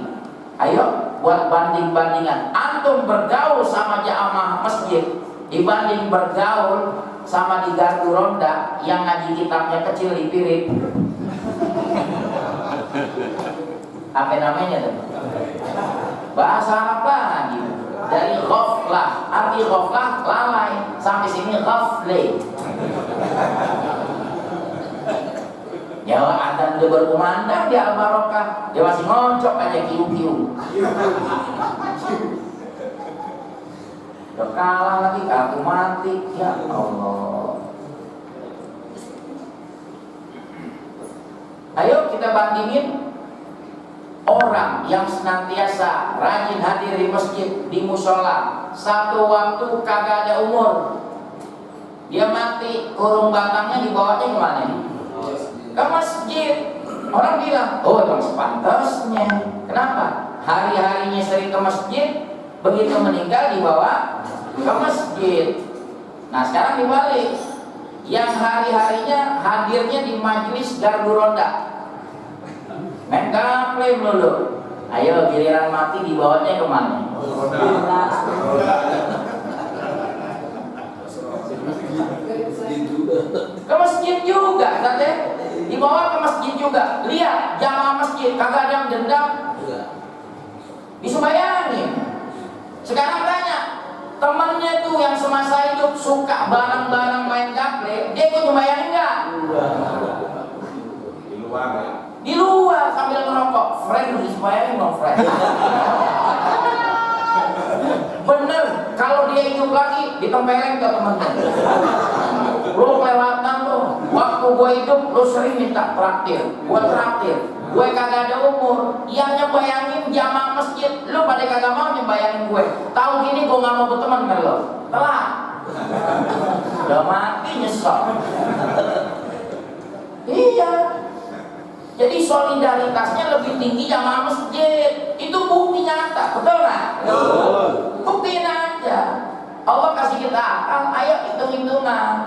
Ayo buat banding-bandingan. Antum bergaul sama jamaah masjid dibanding bergaul sama di gardu ronda yang ngaji kitabnya kecil di piring. Apa namanya tuh? Bahasa apa gitu? Dari ghaflah, arti ghaflah lalai, sampai sini ghafle. Ya adzan udah berkumandang di Al-Barokah, dia masih ngocok aja kiu-kiu. Udah kalah lagi, kartu mati, ya Allah. Ayo kita bandingin orang yang senantiasa rajin hadir di masjid, di musola, satu waktu kagak ada umur, dia mati, kurung batangnya dibawanya kemana? Ke masjid. Orang bilang, oh emang sepantasnya. Kenapa? Hari-harinya sering ke masjid, begitu meninggal dibawa ke masjid. Nah sekarang dibalik, yang hari-harinya hadirnya di majelis gardu ronda, main gaple dulu. Ayo giliran mati dibawanya kemana? Ke masjid juga, katanya. Dibawa ke masjid juga. Lihat jamaah masjid kagak ada yang dendam, disubayangin. Sekarang tanya temennya tuh yang semasa hidup suka bareng-bareng main gaple, dia ikut nyubayangin nggak? Di luar ya. Di luar sambil ngerokok. Friend harus disubayangin dong, friend. Bener, kalau dia hidup lagi ditempelin ke temennya. Lu kelewatan lu. Waktu gue hidup lu sering minta traktir, gue traktir. Gue kagak ada umur, yang nyebayangin jamaah masjid, lu pada kagak mau nyebayangin gue. Tahu gini gue gak mau berteman dengan lo. Telat. Udah mati nyesel. Iya. Jadi solidaritasnya lebih tinggi jamaah masjid. Itu bukti nyata, betul nggak? Betul. Buktiin aja. Allah kasih kita akal, ayo hitung-hitungan.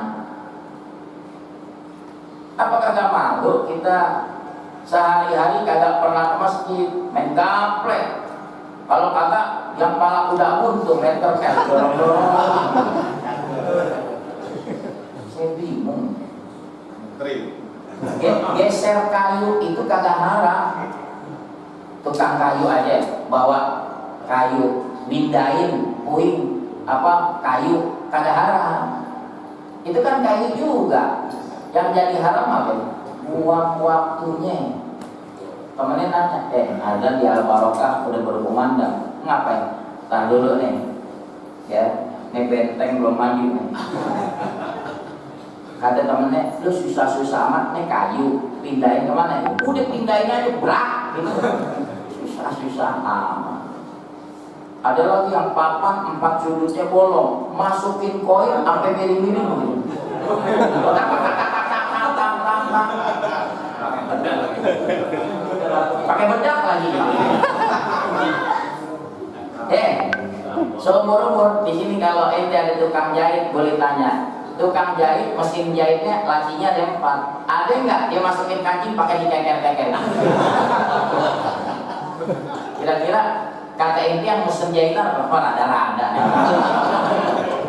Apakah gak malu kita sehari-hari kagak pernah ke masjid, main gaple? Kalau kagak, yang pala udah buntung, meter dorong-dorong. Saya bingung. Geser kayu itu kagak haram. Tukang kayu aja bawa kayu, mindain, puing, kayu kagak haram. Itu kan kayu juga. Yang jadi haram apa? Buang waktunya. Temennya nanya, azan di Al-Barokah udah berkumandang, ngapain? Tahan dulu nih, ya, nih benteng belum mandi nih. Kata temennya, lu susah-susah amat nih kayu, pindahin kemana? Udah pindahin aja, brak, gitu. Susah-susah amat. Ada lagi yang papan 4 sudutnya bolong, masukin koin sampai miring-miring. Pakai bedak lagi. Seumur-umur di sini kalau ente ada tukang jahit boleh tanya. Tukang jahit mesin jahitnya lacinya ada 4. Ada nggak dia masukin kancing pakai dikeker-keker? Kira-kira kata ente yang mesin jahitan apa? Rada-rada.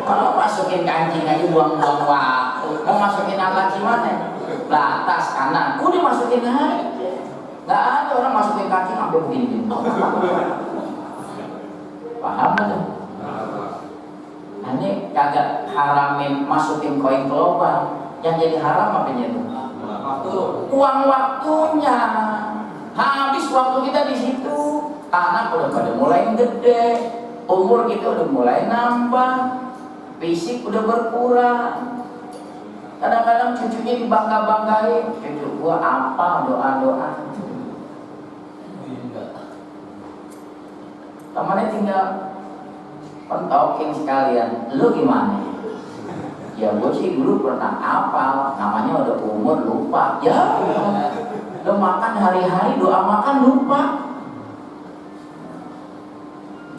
Kalau masukin kancing aja buang-buang waktu. Mau masukin laci mana? Atas kanan. Udah masukin aja. Nggak ada orang masukin kancing sampai begini. Paham kan? Nah, ini kagak haramin masukin koin ke lubang. Yang jadi haram apanya itu? Uang waktunya. Habis waktu kita di situ. Anak udah pada mulai gede, umur kita udah mulai nambah, fisik udah berkurang. Kadang-kadang cucunya dibangga-banggain, cucu gua apa doa-doa. Temannya tinggal pentokin sekalian, lu gimana? Ya gue sih dulu pernah apa, namanya udah umur lupa. Ya, lu makan hari-hari doa makan lupa.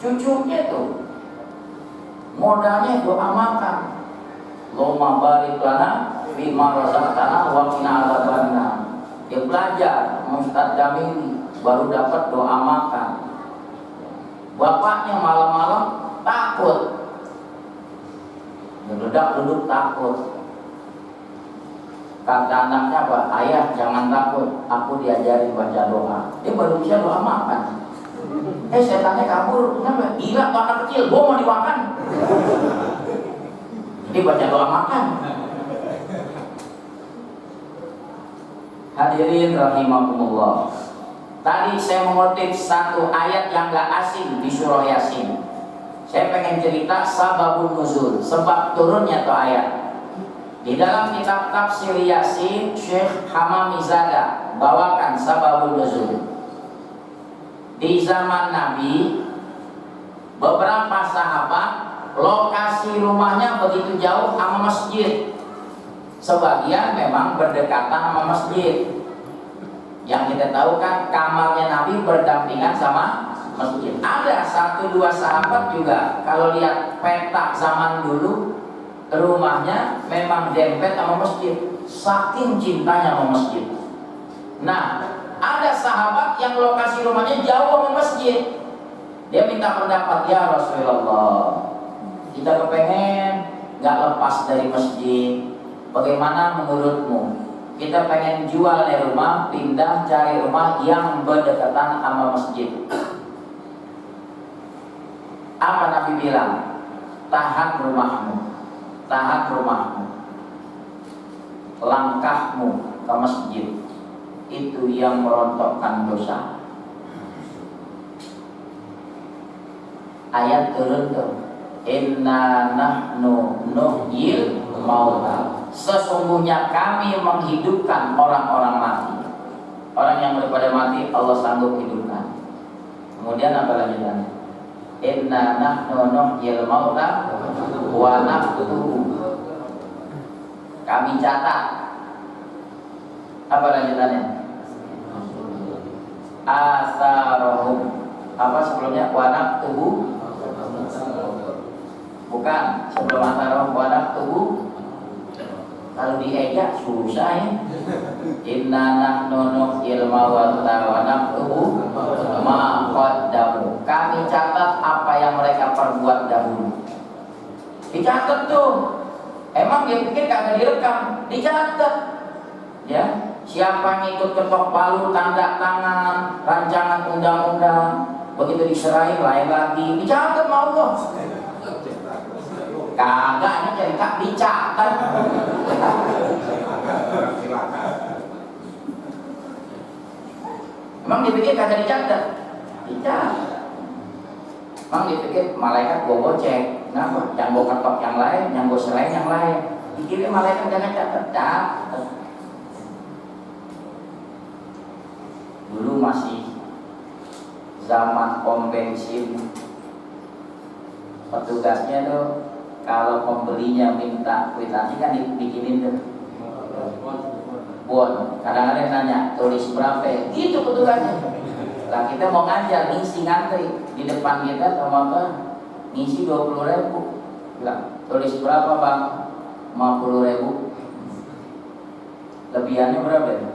Cucunya tuh modalnya doa makan. Allahumma barik lana fima razaqtana wa qina adzabannar. Dia belajar Ustaz Jamili baru dapat doa makan. Bapaknya malam-malam takut. Meledak duduk takut. Kata anaknya apa? Ayah jangan takut, aku diajarin baca doa. Dia baru bisa doa makan. Setannya kabur, kenapa? Gila tuh anak kecil, gua mau dimakan. Dia baca doa makan. Hadirin rahimakumullah. Tadi saya mengutip satu ayat yang gak asing di surah Yasin. Saya pengen cerita sababun nuzul, sebab turunnya tuh ayat. Di dalam kitab tafsir Yasin, Syekh Hamamizada bawakan sababun nuzul. Di zaman Nabi, beberapa sahabat lokasi rumahnya begitu jauh sama masjid. Sebagian memang berdekatan sama masjid. Yang kita tahu kan kamarnya Nabi berdampingan sama masjid. Ada 1-2 sahabat juga kalau lihat peta zaman dulu rumahnya memang dempet sama masjid. Saking cintanya sama masjid. Nah, ada sahabat yang lokasi rumahnya jauh sama masjid. Dia minta pendapat, ya Rasulullah, kita kepengen gak lepas dari masjid. Bagaimana menurutmu? Kita pengen jual dari rumah, pindah cari rumah yang berdekatan sama masjid. Apa Nabi bilang? Tahan rumahmu, tahan rumahmu. Langkahmu ke masjid itu yang merontokkan dosa. Ayat turun tuh, inna nahnu nuhyil mauta. Sesungguhnya kami menghidupkan orang-orang mati. Orang yang daripada mati Allah sanggup hidupkan. Kemudian apa lanjutannya? Inna nahnu nuhyil mauta wa naktubu. Kami catat. Apa lanjutannya? Asarohum. Apa sebelumnya? Wa naktubu. Bukan, sebelum asarohum wa naktubu. Kalau diejak susah ya. Inna nahnu nuhyil mauta wa naktubu ma qaddamu. Kami catat apa yang mereka perbuat dahulu. Dicatat tuh. Emang dia pikir kagak direkam, dicatat. Ya, siapa yang ikut ketok palu, tanda tangan, rancangan undang-undang, begitu diserahin lain lagi, dicatat sama Allah. Kagak, ini cerita dicatat. Emang dipikir kagak dicatat? Dicatat. Emang dipikir malaikat gua gocek. Kenapa? Yang gua ketok yang lain, yang gua serahin yang lain. Dikira malaikat jangan catat. Dulu masih zaman pom bensin, Petugasnya tuh kalau pembelinya minta kwitansi kan dibikinin tuh bon. Kadang-kadang nanya tulis berapa, gitu petugasnya. Lah kita mau ngajar ngisi ngantri di depan kita teman-teman ngisi 20.000, bilang tulis berapa bang? 50.000. Lebihannya berapa ya?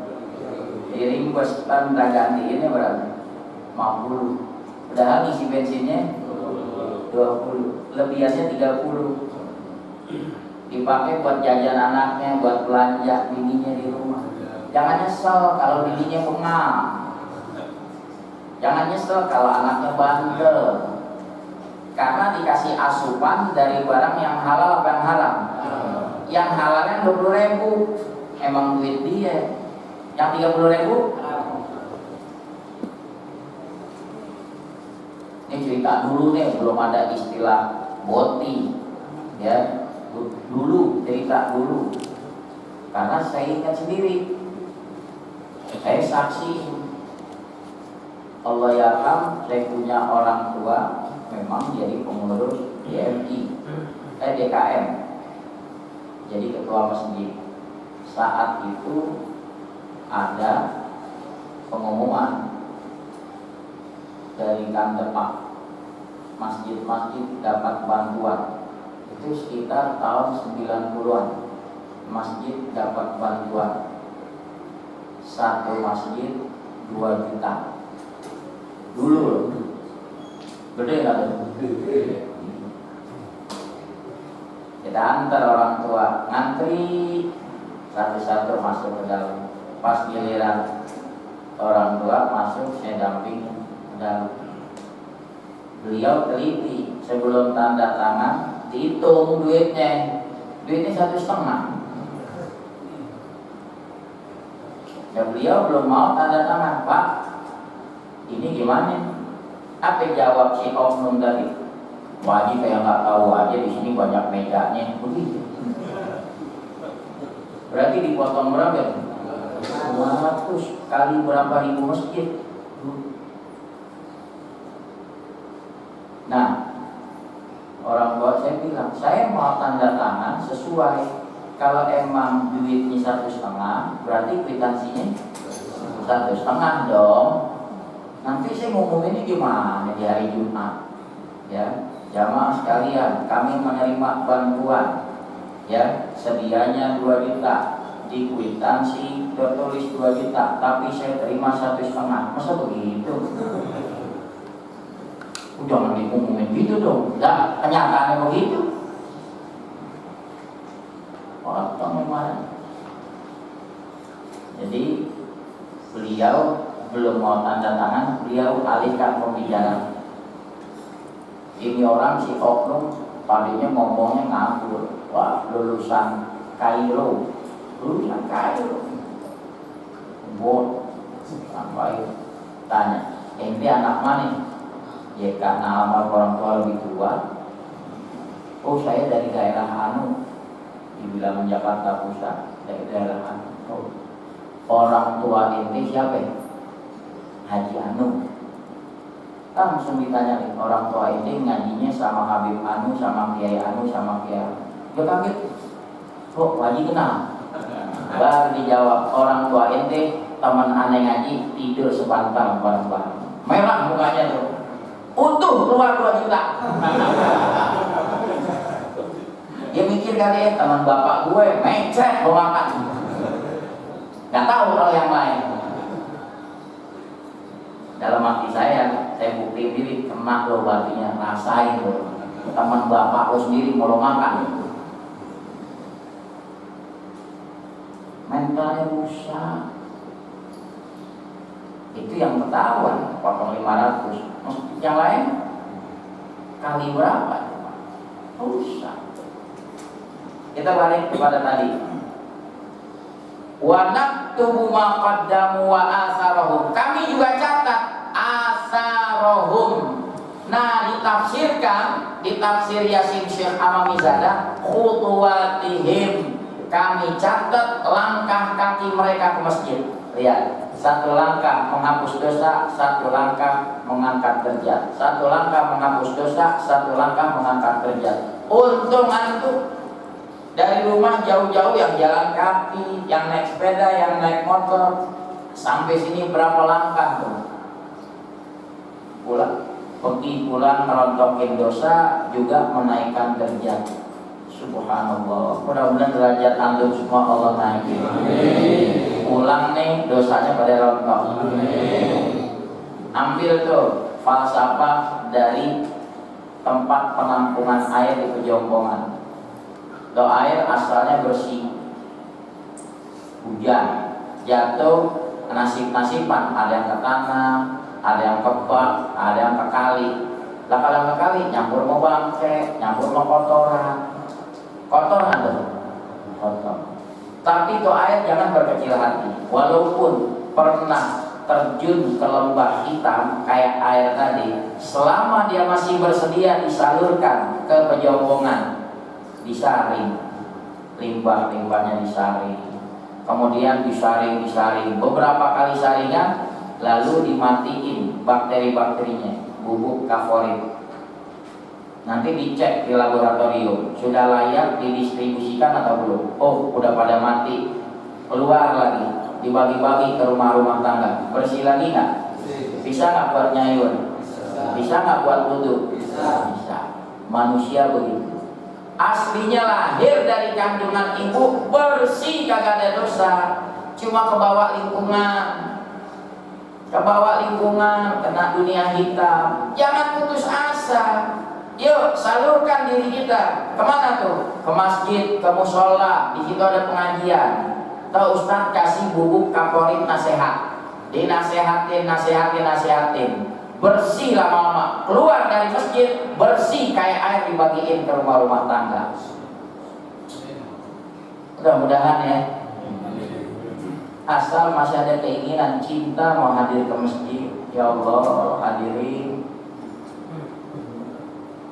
Iring bos tanda ganti ini berapa? 50. Padahal ngisi bensinnya 20, lebihannya 30. Dipakai buat jajan anaknya, buat belanja bininya di rumah. Jangan nyesel kalau bininya pengal. Jangan nyesel kalau anaknya bandel. Karena dikasih asupan dari barang yang halal apa yang haram? Yang halalnya 20.000, emang duit dia. Yang 30.000 ini cerita dulu nih, belum ada istilah boti, ya. Dulu cerita dulu, karena saya ingat sendiri, saya saksi. Allah yarham, saya punya orang tua memang jadi pengurus DKM, jadi ketua masjid. Saat itu ada pengumuman dari Kandepak, masjid-masjid dapat bantuan. Itu sekitar tahun 90-an, masjid dapat bantuan. Satu masjid 2 juta. Dulu loh. Gede nggak tuh? Kita antar orang tua, ngantri satu-satu masuk ke dalam. Pas giliran orang tua masuk, saya damping ke dalam. Beliau teliti sebelum tanda tangan, dihitung duitnya 1,5. Ya beliau belum mau tanda tangan, Pak. Ini gimana? Apa jawab si oknum tadi? Wajib kayak nggak tahu aja, di sini banyak mejanya, begitu. Berarti dipotong berapa? 200 kali berapa ribu masjid? Nah, orang tua saya bilang, saya mau tanda tangan sesuai. Kalau emang duitnya 1,5, berarti kwitansinya 1,5 dong. Nanti saya ngumuminnya gimana di hari Jumat? Ya, jamaah sekalian, kami menerima bantuan. Ya, sedianya 2 juta, di kwitansi tertulis 2 juta, tapi saya terima 1,5. Masa begitu? Jangan diumumin gitu dong. Nah, kenyataannya begitu. Potong memang. Jadi beliau belum mau tanda tangan, beliau alihkan pembicaraan. Ini orang si oknum tadinya ngomongnya nganggur. Wah, lulusan Kairo. Bot sampai tanya, ini anak mana? Ya karena amal orang tua lebih tua. Oh, saya dari daerah Anu, dibilang Jakarta Pusat, dari daerah Anu. Oh, orang tua ini siapa? Haji Anu. Langsung ditanya nih, orang tua ini ngajinya sama Habib Anu, sama Kiai Anu, sama Kiai Anu. Dia kaget. Oh, Haji kenal? Baru dijawab, orang tua ente teman aneh ngaji tidur sebantal bareng-bareng. Merah mukanya tuh. Utuh keluar 2 juta. Dia mikir kali teman bapak gue mecet mau makan. Gak tahu kalau yang lain. Dalam hati saya buktiin diri, kena lo berartinya, rasain lo. Teman bapak lo sendiri mau lo makan. Mentalnya rusak. Itu yang ketahuan, potong 500. Yang lain kali berapa? Rusak. Kita balik kepada tadi. Wa naktubu ma qaddamu wa asarahum. Kami juga catat asarahum. Nah, ditafsirkan di tafsir Yasin Syekh Amamizadah, khutuwatihim. Kami catat langkah kaki mereka ke masjid. Lihat. Satu langkah menghapus dosa, satu langkah mengangkat derajat. Satu langkah menghapus dosa, satu langkah mengangkat derajat. Untung antum dari rumah jauh-jauh, yang jalan kaki, yang naik sepeda, yang naik motor, sampai sini berapa langkah tuh? Pergi pulang merontokin dosa juga menaikkan derajat. Subhanallah. Mudah-mudahan derajat antum semua Allah naikin. Pulang nih dosanya pada rontok. Ambil tuh falsafah dari tempat penampungan air di Pejompongan. Tuh air asalnya bersih. Hujan jatuh nasib-nasiban, ada yang ke tanah, ada yang ke bak, ada yang ke kali. Lah kalau ke kali nyampur mau bangke, nyampur mau kotoran. Kotoran tuh, kotor. Tapi itu air jangan berkecil hati. Walaupun pernah terjun ke lembah hitam kayak air tadi, selama dia masih bersedia disalurkan ke Pejompongan, disaring, limbah-limbahnya disaring, kemudian disaring, beberapa kali saringan, lalu dimatiin bakteri-bakterinya, bubuk kaforit. Nanti dicek di laboratorium, sudah layak didistribusikan atau belum? Oh, udah pada mati, keluar lagi, dibagi-bagi ke rumah-rumah tangga. Bersih lagi nggak? Bisa nggak buat nyayur? Bisa nggak buat wudhu? Bisa. Manusia begitu. Aslinya lahir dari kandungan ibu bersih, kagak ada dosa, cuma kebawa lingkungan, kena dunia hitam. Jangan putus asa. Yuk salurkan diri kita. Kemana tuh? Ke masjid, ke musola. Di situ ada pengajian. Tahu Ustaz kasih bubuk kaporit nasihat. Dinasehatin. Bersih lama-lama. Keluar dari masjid bersih kayak air dibagiin ke rumah-rumah tangga. Mudah-mudahan ya. Asal masih ada keinginan cinta mau hadir ke masjid, ya Allah hadirin.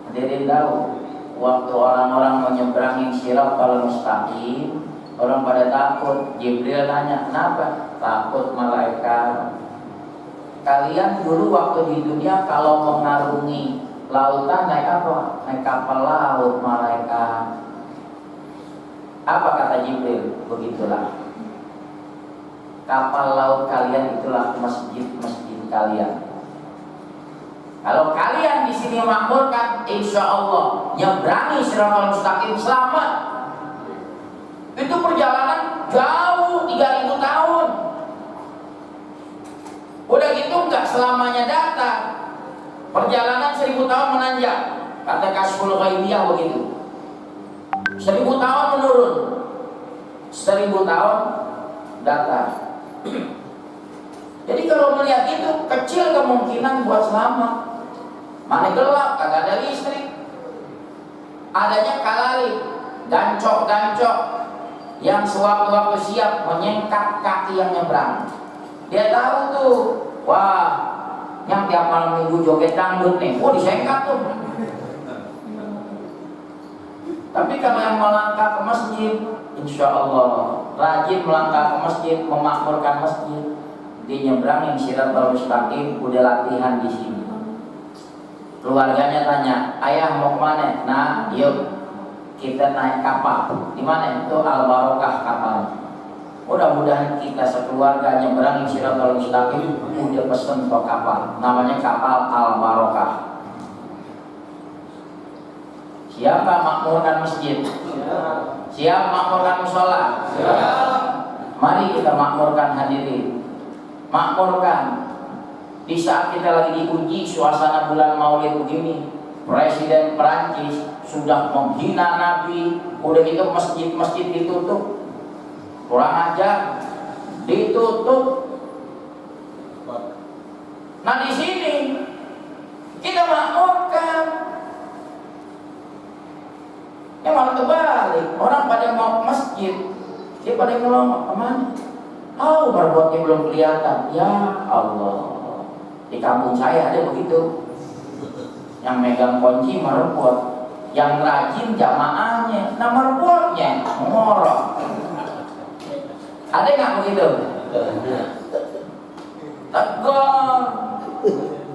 Hadirin tahu, waktu orang-orang menyeberangi Shiratal Mustaqim, orang pada takut. Jibril nanya, kenapa? Takut malaikat. Kalian dulu waktu di dunia kalau mengarungi lautan naik apa? Naik kapal laut malaikat. Apa kata Jibril? Begitulah. Kapal laut kalian itulah masjid-masjid kalian. Kalau kalian di sini makmurkan, insya Allah nyeberangi Shiratal Mustaqim selamat. Itu perjalanan jauh 3000 tahun. Udah gitu nggak selamanya datang. Perjalanan 1000 tahun menanjak. Kata Kasyful Ghaibiyah begitu. 1000 tahun menurun, 1000 tahun datang. Jadi kalau melihat itu kecil kemungkinan buat selamat. Mana gelap, kagak ada listrik. Adanya kalali, gancok-gancok yang sewaktu-waktu siap menyengkat kaki yang nyebrang. Dia tahu tuh, wah, yang tiap malam minggu joget dangdut nih, disengkat tuh. Tapi kalau yang melangkah ke masjid, insya Allah rajin melangkah ke masjid, memakmurkan masjid, dia nyebrangin Shiratal Mustaqim, udah latihan di sini. Keluarganya tanya, ayah mau kemana? Nah, yuk kita naik kapal. Di mana itu? Al-Barokah kapal. Mudah-mudahan kita sekeluarga nyebrangin Shiratal Mustaqim, udah pesen ke kapal. Namanya kapal Al-Barokah. Siapa makmurkan masjid? Siap makmurkan musola? Mari kita makmurkan hadirin. Makmurkan. Di saat kita lagi diuji suasana bulan Maulid begini, Presiden Perancis sudah menghina Nabi, udah gitu masjid-masjid ditutup, kurang ajar, ditutup. Nah di sini kita makmurkan. Ya malah kebalik, orang pada mau ke masjid, dia pada ngelongok kemana? Marbotnya belum kelihatan. Ya Allah. Di kampung saya ada begitu. Yang megang kunci marbot, yang rajin jamaahnya, nah marbotnya ngorok. Ada nggak begitu? tegur.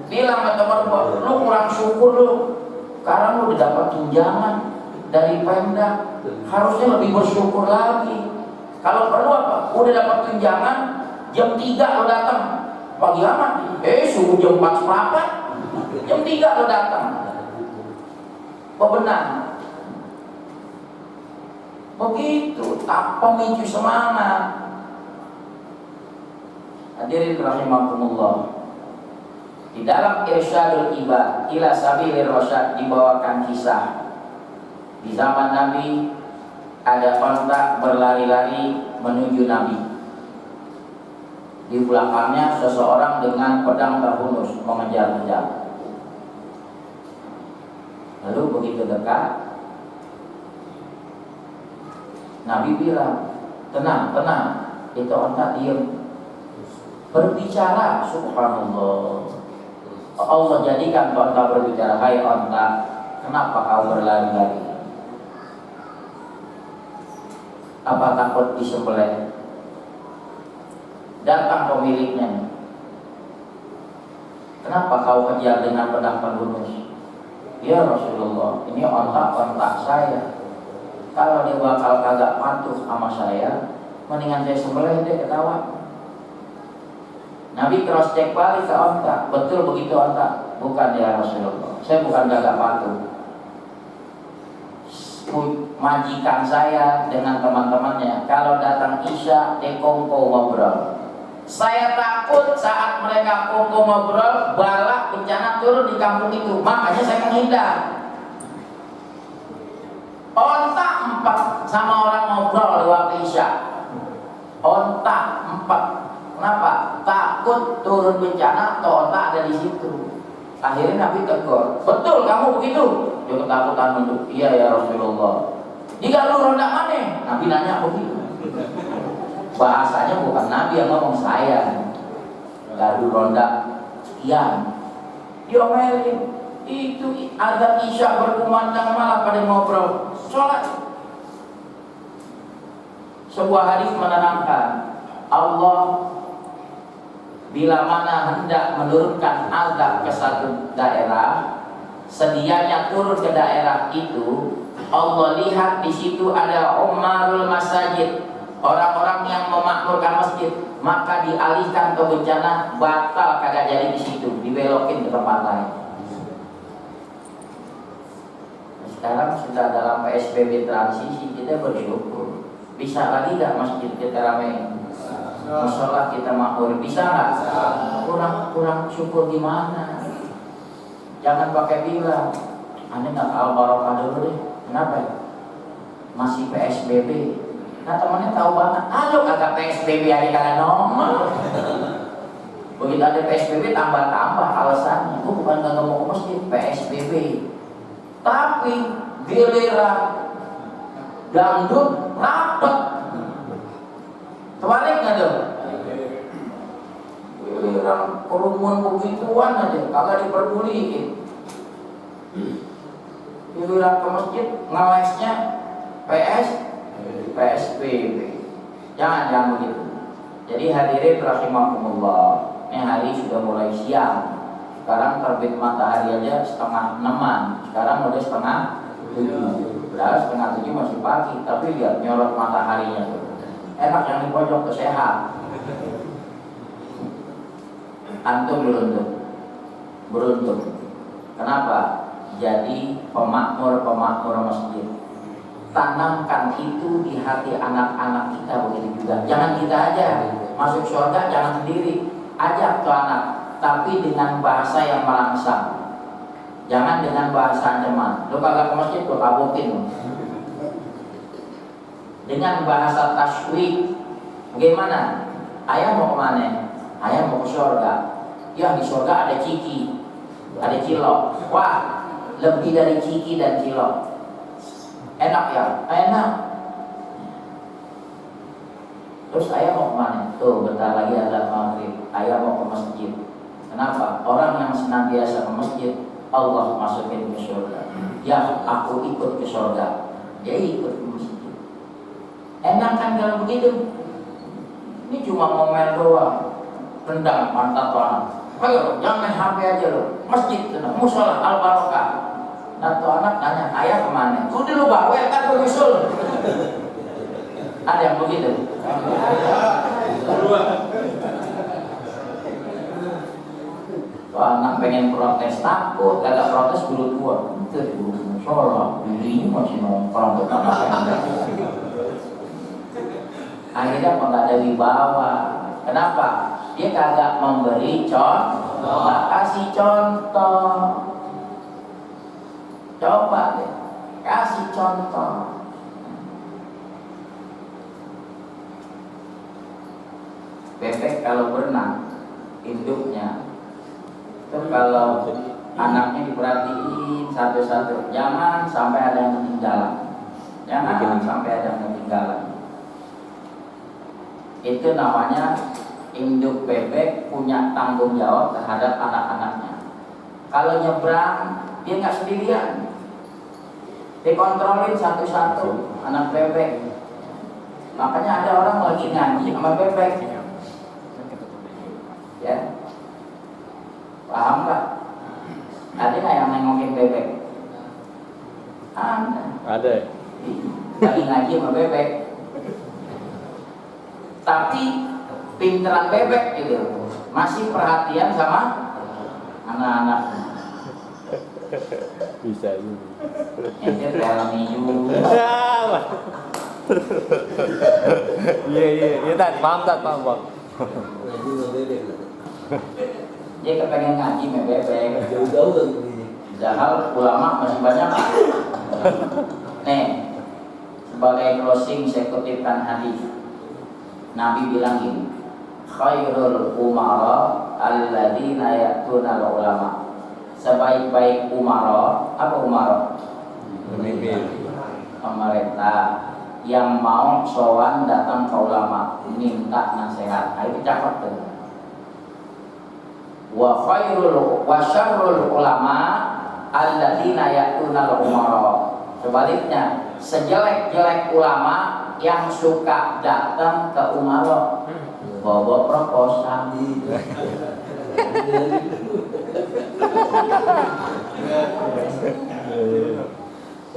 Bilang kata mertua, lu kurang syukur lu, karena lu udah dapat tunjangan dari Pemda, harusnya lebih bersyukur lagi. Kalau perlu apa? Udah dapat tunjangan, jam 3 lo datang, pagi amat, subuh jam 4 seperempat, jam 3 lo datang. Benar. Begitu, tak pemicu semangat. Hadirin rahimakumullah. Di dalam Irsyadul Ibad ila Sabilir Rasyad dibawakan kisah di zaman Nabi ada onta berlari-lari menuju Nabi. Di belakangnya seseorang dengan pedang terhunus mengejar-ngejar. Lalu begitu dekat, Nabi bilang, tenang, tenang. Itu onta diam, berbicara. Subhanallah. Allah jadikan onta berbicara. Hai onta, kenapa kau berlari-lari? Apa takut disembelih? Datang pemiliknya. Kenapa kau kejar dengan pedang terhunus? Ya Rasulullah, ini onta saya. Kalau dia bakal kagak patuh sama saya, mendingan saya sembelih deh, ketawa. Nabi cross check balik ke onta, betul begitu onta? Bukan ya Rasulullah, saya bukan kagak patuh. Majikan saya dengan teman-temannya kalau datang Isya kongko ngobrol. Saya takut saat mereka kongko ngobrol, bala bencana turun di kampung itu, makanya saya menghindar. Onta 4 sama orang ngobrol di waktu Isya. Onta 4. Kenapa? Takut turun bencana atau onta ada di situ. Akhirnya Nabi tegur, betul kamu begitu? Dia ketakutan untuk, iya ya Rasulullah. Jika lu ronda mana? Nabi nanya begitu. Bahasanya bukan Nabi yang ngomong, saya. Lalu ronda sekian. Diomelin. Itu azan Isya berkumandang malah pada ngobrol sholat. Sebuah hadis menerangkan, Allah bila mana hendak menurunkan azab ke satu daerah, sedianya turun ke daerah itu, Allah lihat di situ ada umarul masajid, orang-orang yang memakmurkan masjid, maka dialihkan ke bencana, batal kagak jadi di situ, dibelokin ke tempat lain. Sekarang sudah dalam PSBB transisi, kita bersyukur. Bisa lagi gak masjid kita ramai? Musola kita makmur, bisa gak? Kurang syukur gimana? Jangan pakai bilang, ane gak al-barokah dulu deh. Kenapa ya? Masih PSBB. Nah temannya tahu banget, halo kagak PSBB hari kagak nomor. Begitu ada PSBB tambah-tambah alasannya. Gue bukan gak mau ke masjid, PSBB. Tapi giliran dangdut rapet, terbalik nggak tuh? Giliran kerumunan begituan aja kagak diperduliin. Giliran ke masjid ngelesnya PSBB. Jangan begitu. Jadi hadirin rahimakumullah, ini hari sudah mulai siang. Sekarang terbit matahari aja 6:30, sekarang udah 6:30. Padahal 6:30 masih pagi, tapi lihat nyorot mataharinya tuh. Enak yang di pojok tuh, sehat. Antum beruntung. Kenapa? Jadi pemakmur masjid. Tanamkan itu di hati anak-anak kita begitu juga. Jangan kita aja masuk surga, jangan sendiri. Ajak tuh anak, tapi dengan bahasa yang merangsang. Jangan dengan bahasa ancaman. Lu kagak ke masjid, gua kabutin. Dengan bahasa tasywik. Bagaimana? Ayah mau kemana? Ayah mau ke surga. Ya di surga ada ciki, ada cilok. Wah, lebih dari ciki dan cilok. Enak ya? Enak. Terus ayah mau kemana? Tuh bentar lagi azan maghrib. Ayah mau ke masjid. Kenapa? Orang yang senantiasa ke masjid, Allah masukin ke surga. Ya, aku ikut ke surga. Dia ikut ke masjid. Enak kan kalau begitu? Ini cuma ngomel doang. rendang pantat tuh anak. Ayo, jangan main HP aja lo. Masjid, musola, al barokah. Nah tuh anak nanya, ayah kemana? Udah lu bawel kan usul. Ada yang begitu? Tuh anak pengen protes takut, gak protes buru tua. Itu di buru musola, dirinya masih nongkrong ke tanah pendek. Akhirnya nggak ada wibawa. Kenapa? Dia kagak memberi contoh, nggak kasih contoh. Coba deh, kasih contoh. Bebek kalau berenang, induknya itu kalau anaknya diperhatiin satu-satu, jangan sampai ada yang ketinggalan. Jangan sampai ada yang ketinggalan. Itu namanya induk bebek punya tanggung jawab terhadap anak-anaknya. Kalau nyebrang, dia nggak sendirian. Dikontrolin satu-satu anak bebek. Makanya ada orang lagi ngaji sama bebek. Ya, paham nggak? Ada nggak yang nengokin bebek? Ada. Lagi ngaji sama bebek. Tapi pinteran bebek gitu, masih perhatian sama anak-anak. Bisa juga. Ente helmi juga. Iya, paham bang. Dia kepengen ngaji sama bebek. Padahal ulama masih banyak. Nih, sebagai closing saya kutipkan hadis. Nabi bilang gini, khairul umara alladzina ya'tuna ulama. Sebaik-baik umara, apa umara? Pemimpin. Pemerintah yang mau sowan datang ke ulama, minta nasihat. Nah, itu cakep tuh. Wa syarrul ulama alladzina ya'tuna umara. Sebaliknya, sejelek-jelek ulama yang suka datang ke umaro bawa proposal.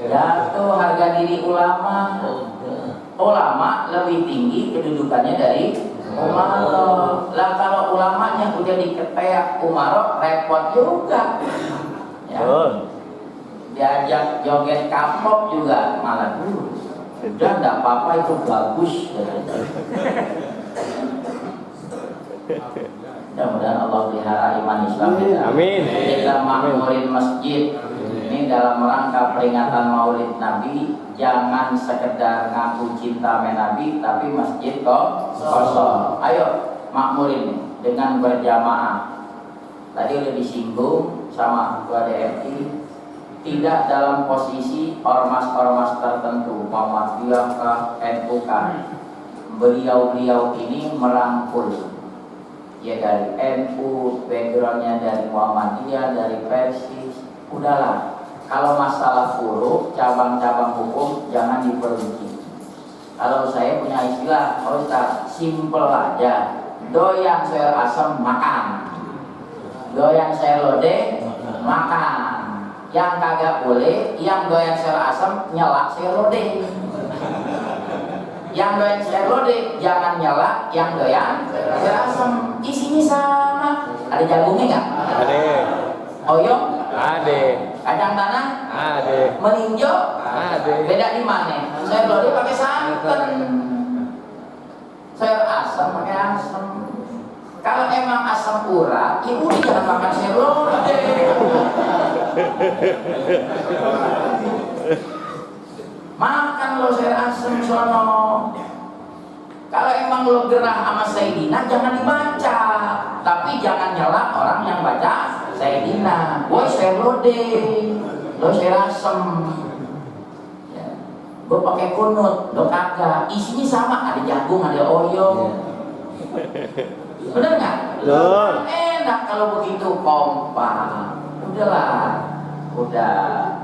Jatuh harga diri ulama. Ulama lebih tinggi kedudukannya dari umaro. Lah kalau ulamanya udah diketek umaro, repot juga. Ya. Diajak joget kapok juga malah dulu. Udah enggak apa-apa, itu bagus. Mudah-mudahan Allah pelihara iman Islam kita. Amin. Kita makmurin masjid. Ini dalam rangka peringatan Maulid Nabi, jangan sekedar ngaku cinta sama Nabi, tapi masjid kosong. Ayo makmurin dengan berjamaah. Tadi udah disinggung sama Ketua DMI. Tidak dalam posisi ormas-ormas tertentu, Muhammadiyah kah, NU kah. Beliau-beliau ini merangkul, ya dari NU, backgroundnya dari Muhammadiyah, dari Persis. Udahlah, kalau masalah furu, cabang-cabang hukum jangan diperlukan. Kalau saya punya istilah, Ustaz, simple aja. Doyan sayur asam makan, doyan sayur lodeh makan. Yang kagak boleh, yang doyan sayur asam nyelak sayur lodeh. Yang doyan sayur lodeh jangan nyelak yang doyan sayur asam. Isinya sama. Ada jagungnya nggak? Ada. Oyong? Ada. Kacang tanah? Ada. Melinjo? Ada. Beda di mana? Sayur lodeh pakai santan. Sayur asam pakai asam. Kalau emang asam urat, ya udah jangan makan sayur lodeh. Makan lo sayur asam sono. Kalau emang lo gerah sama Sayyidina, jangan dibaca. Tapi jangan nyelak orang yang baca Sayyidina. Woi sayur lodeh, lo sayur asam. Ya. Gue pakai kunut, lo kagak. Isinya sama, ada jagung, ada oyong. Bener nggak? Betul. Enak kalau begitu kompak. Udahlah, udah.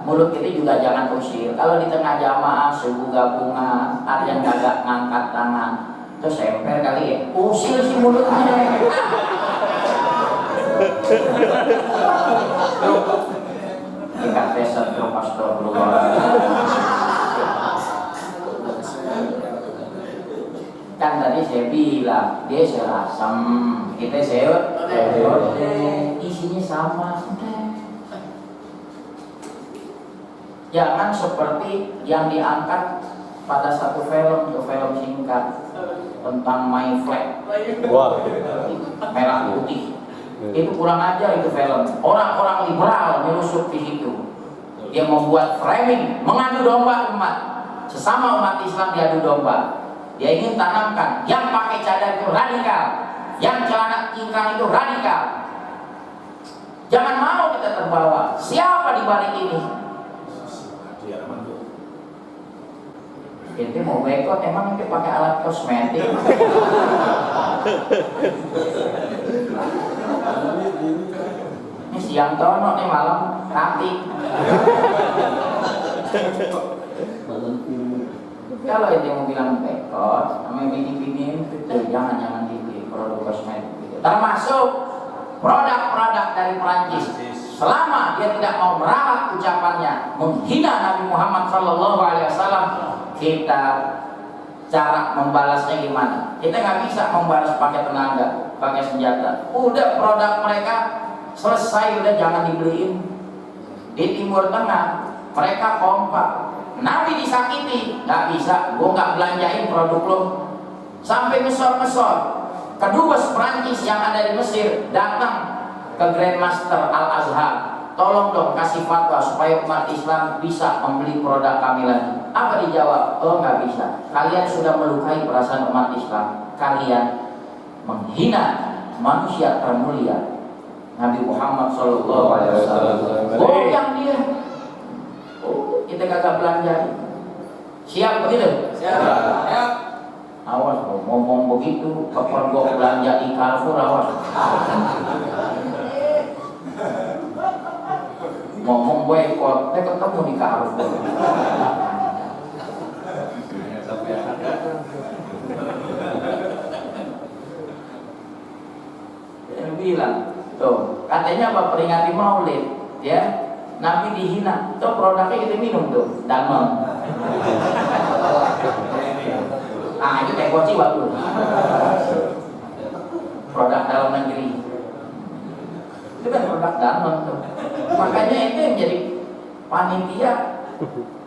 Mulut kita juga jangan usir. Kalau di tengah jamaah subuh gabungan, ada yang kagak ngangkat tangan, terus emper kali ya, usir si mulutnya. Ikat pesan truk astagfirullah. Kan tadi saya bilang dia sayur asam, kita sayur isinya sama. Jangan seperti yang diangkat pada satu film, itu film singkat tentang My Flag, Wah. merah putih. Itu kurang ajar itu film. Orang-orang liberal menyusup di situ. Dia membuat framing, mengadu domba umat, sesama umat Islam diadu domba. Dia ingin tanamkan yang pakai cadar itu radikal, yang celana cingkrang itu radikal. Jangan mau kita terbawa. Siapa di balik ini? Ente mau boikot, emang ente pakai alat kosmetik? Ini siang tono nih malam nanti. Kalau ente mau bilang boikot, sama bini-bini itu jangan di produk kosmetik. Termasuk produk-produk dari Perancis. Selama dia tidak mau meralat ucapannya, menghina Nabi Muhammad SAW, kita cara membalasnya gimana? Kita nggak bisa membalas pakai tenaga, pakai senjata. Udah produk mereka selesai, udah jangan dibeliin. Di Timur Tengah mereka kompak. Nabi disakiti, nggak bisa, gua nggak belanjain produk lo. Sampai ngesor-ngesor. Kedubes Perancis yang ada di Mesir datang ke Grandmaster Al-Azhar, tolong dong kasih fatwa supaya umat Islam bisa membeli produk kami lagi. Apa dijawab? Oh nggak bisa. Kalian sudah melukai perasaan umat Islam. Kalian menghina manusia termulia Nabi Muhammad SAW. Goyang dia. Oh kita kagak belanja. Siap begitu? Siap. Awas ngomong begitu, kepergok belanja di Carrefour, awas. Ngomong boykot, ketemu di Carrefour. Dia bilang, tuh katanya apa peringati Maulid, ya Nabi dihina, tuh produknya kita minum tuh, Danone. Ah itu teh koci bagus. Produk dalam negeri. Itu kan produk Danone tuh. Makanya itu yang jadi panitia.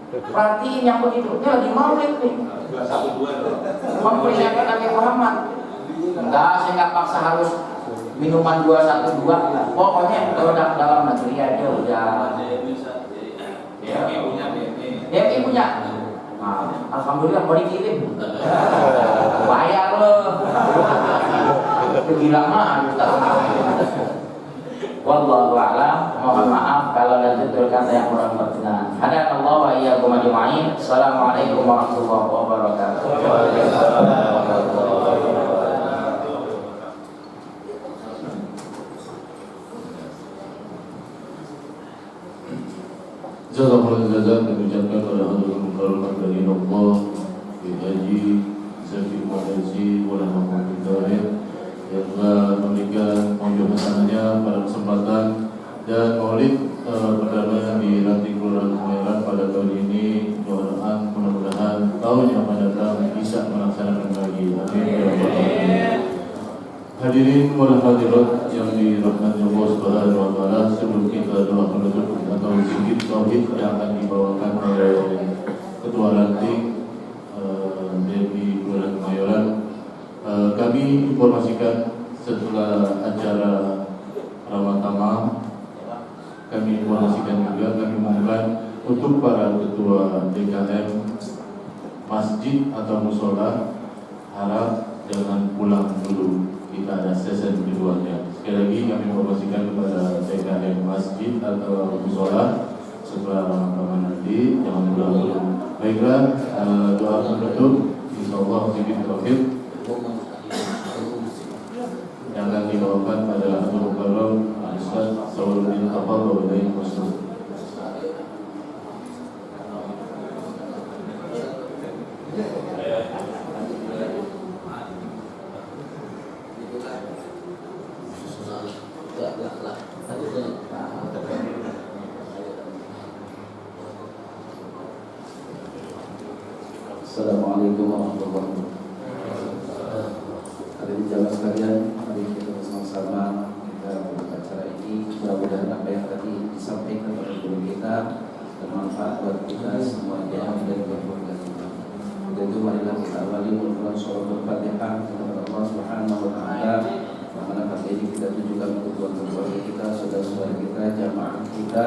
Perhatiin yang begitu. Dia lagi maulid nih. Memperingati Nabi Muhammad. Enggak, saya nggak paksa harus minuman 212. Pokoknya produk dalam negeri aja udah. Dia punya. Nah, alhamdulillah mau dikirim. Bayar lo. Bilang mah. Wallahu a'lam. Mohon maaf kalau ada tutur kata yang kurang berkenan. Hadanallahu wa iyyakum ajma'in. Assalamualaikum warahmatullahi wabarakatuh. Jazakallahu khairan dan ucapkan pada hadratul mukarramat dari Allah Haji Zaki Muhaji wa Muhammad Tahir yang telah memberikan maulid hasanahnya pada kesempatan dan maulid perdana di Ranting Kelurahan Kemayoran pada tahun ini. Doa mudah-mudahan tahun yang akan datang bisa melaksanakan lagi. Amin. Hadirin wal hadirat yang dirahmati Allah Subhanahu wa taala, sebelum kita doa penutup atau zikir tauhid yang akan dibawakan oleh Ketua Ranting dari Kelurahan Kemayoran, kami informasikan setelah acara Ramatama, kami informasikan juga kami mohon untuk para ketua DKM masjid atau musola harap jangan pulang dulu. Kita ada sesi keduanya. Sekali lagi kami informasikan kepada DKM masjid atau musola setelah Ramadan nanti jangan pulang dulu. Baiklah, doa penutup insyaallah zikir tauhid yang akan dibawakan pada Abdul Mukarram Ustaz Sauluddin Tafadhol dari Masjid. Assalamualaikum warahmatullahi wabarakatuh. Hadirin jamaah sekalian, mari kita bersama-sama kita acara ini. Mudah-mudahan apa yang tadi disampaikan oleh guru kita bermanfaat buat kita semuanya dan buat keluarga kita. Tentu marilah kita awali melalui surah Al-Fatihah kepada Allah Subhanahu wa taala. Mana kali ini kita tujukan untuk keluarga kita, saudara-saudara kita, jamaah kita.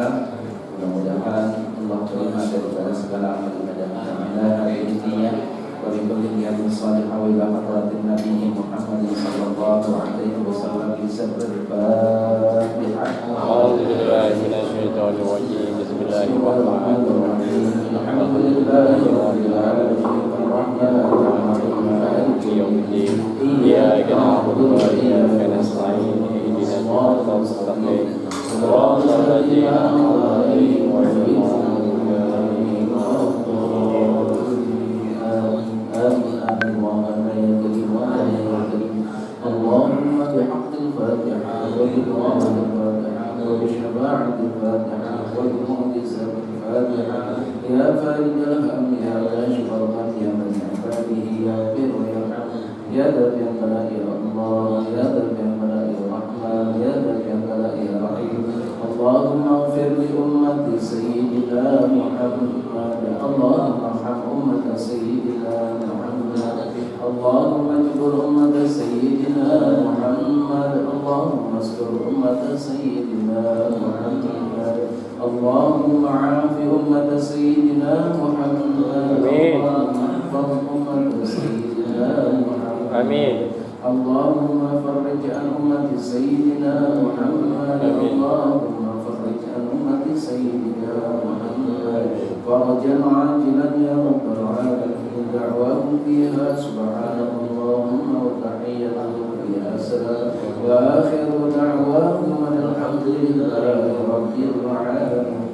Mudah-mudahan Allah terima daripada segala amal ibadah kita hari ini ya. Wabillahi salihah wa ila hadratin Nabi Muhammad sallallahu alaihi wasallam Al-Fatihah. A'udzubillahi minasyaitonir rajim. Bismillahirrahmanirrahim. Alhamdulillahirabbil alamin arrahmanirrahim maliki yaumiddin. Iyyaka na'budu wa iyyaka nasta'in. Ihdinas siratal mustaqim. Shiratal ladzina an'amta 'alaihim ghairil maghdubi 'alaihim waladdallin. Allahumma bihaqqil Fatihah wa bi du'a'il Fatihah wa bi syafa'atil Fatihah wa bi mu'jizatil Fatihah ya farijal hamdi ya kashifal gham ya man ya'tabihi ya fir wa yarham ya dzal jalali ya Allah ya dzal jalali ya Rahman ya dzal jalali ya Rahim. Allahumma ighfir li ummati sayyidina Muhammad. Allahumma arham ummata sayyidina Muhammad. Allahumma jbur ummata sayyidina Muhammad. Allahumma astur ummata sayyidina Muhammad. Allahumma aafi ummata sayyidina Muhammad. Allahumma ihfaz ummata sayyidina Muhammad. Amin. Allahumma farrij an ummati sayyidina Muhammad. Allahumma farrij an ummati sayyidina Muhammad. Farajan ajilan ya rabbal alamin. Da'wahum fiha subhanallahumma wa tahiyyatuhum fiha salam wa akhiru da'wahum alhamdulillahi rabbil alamin.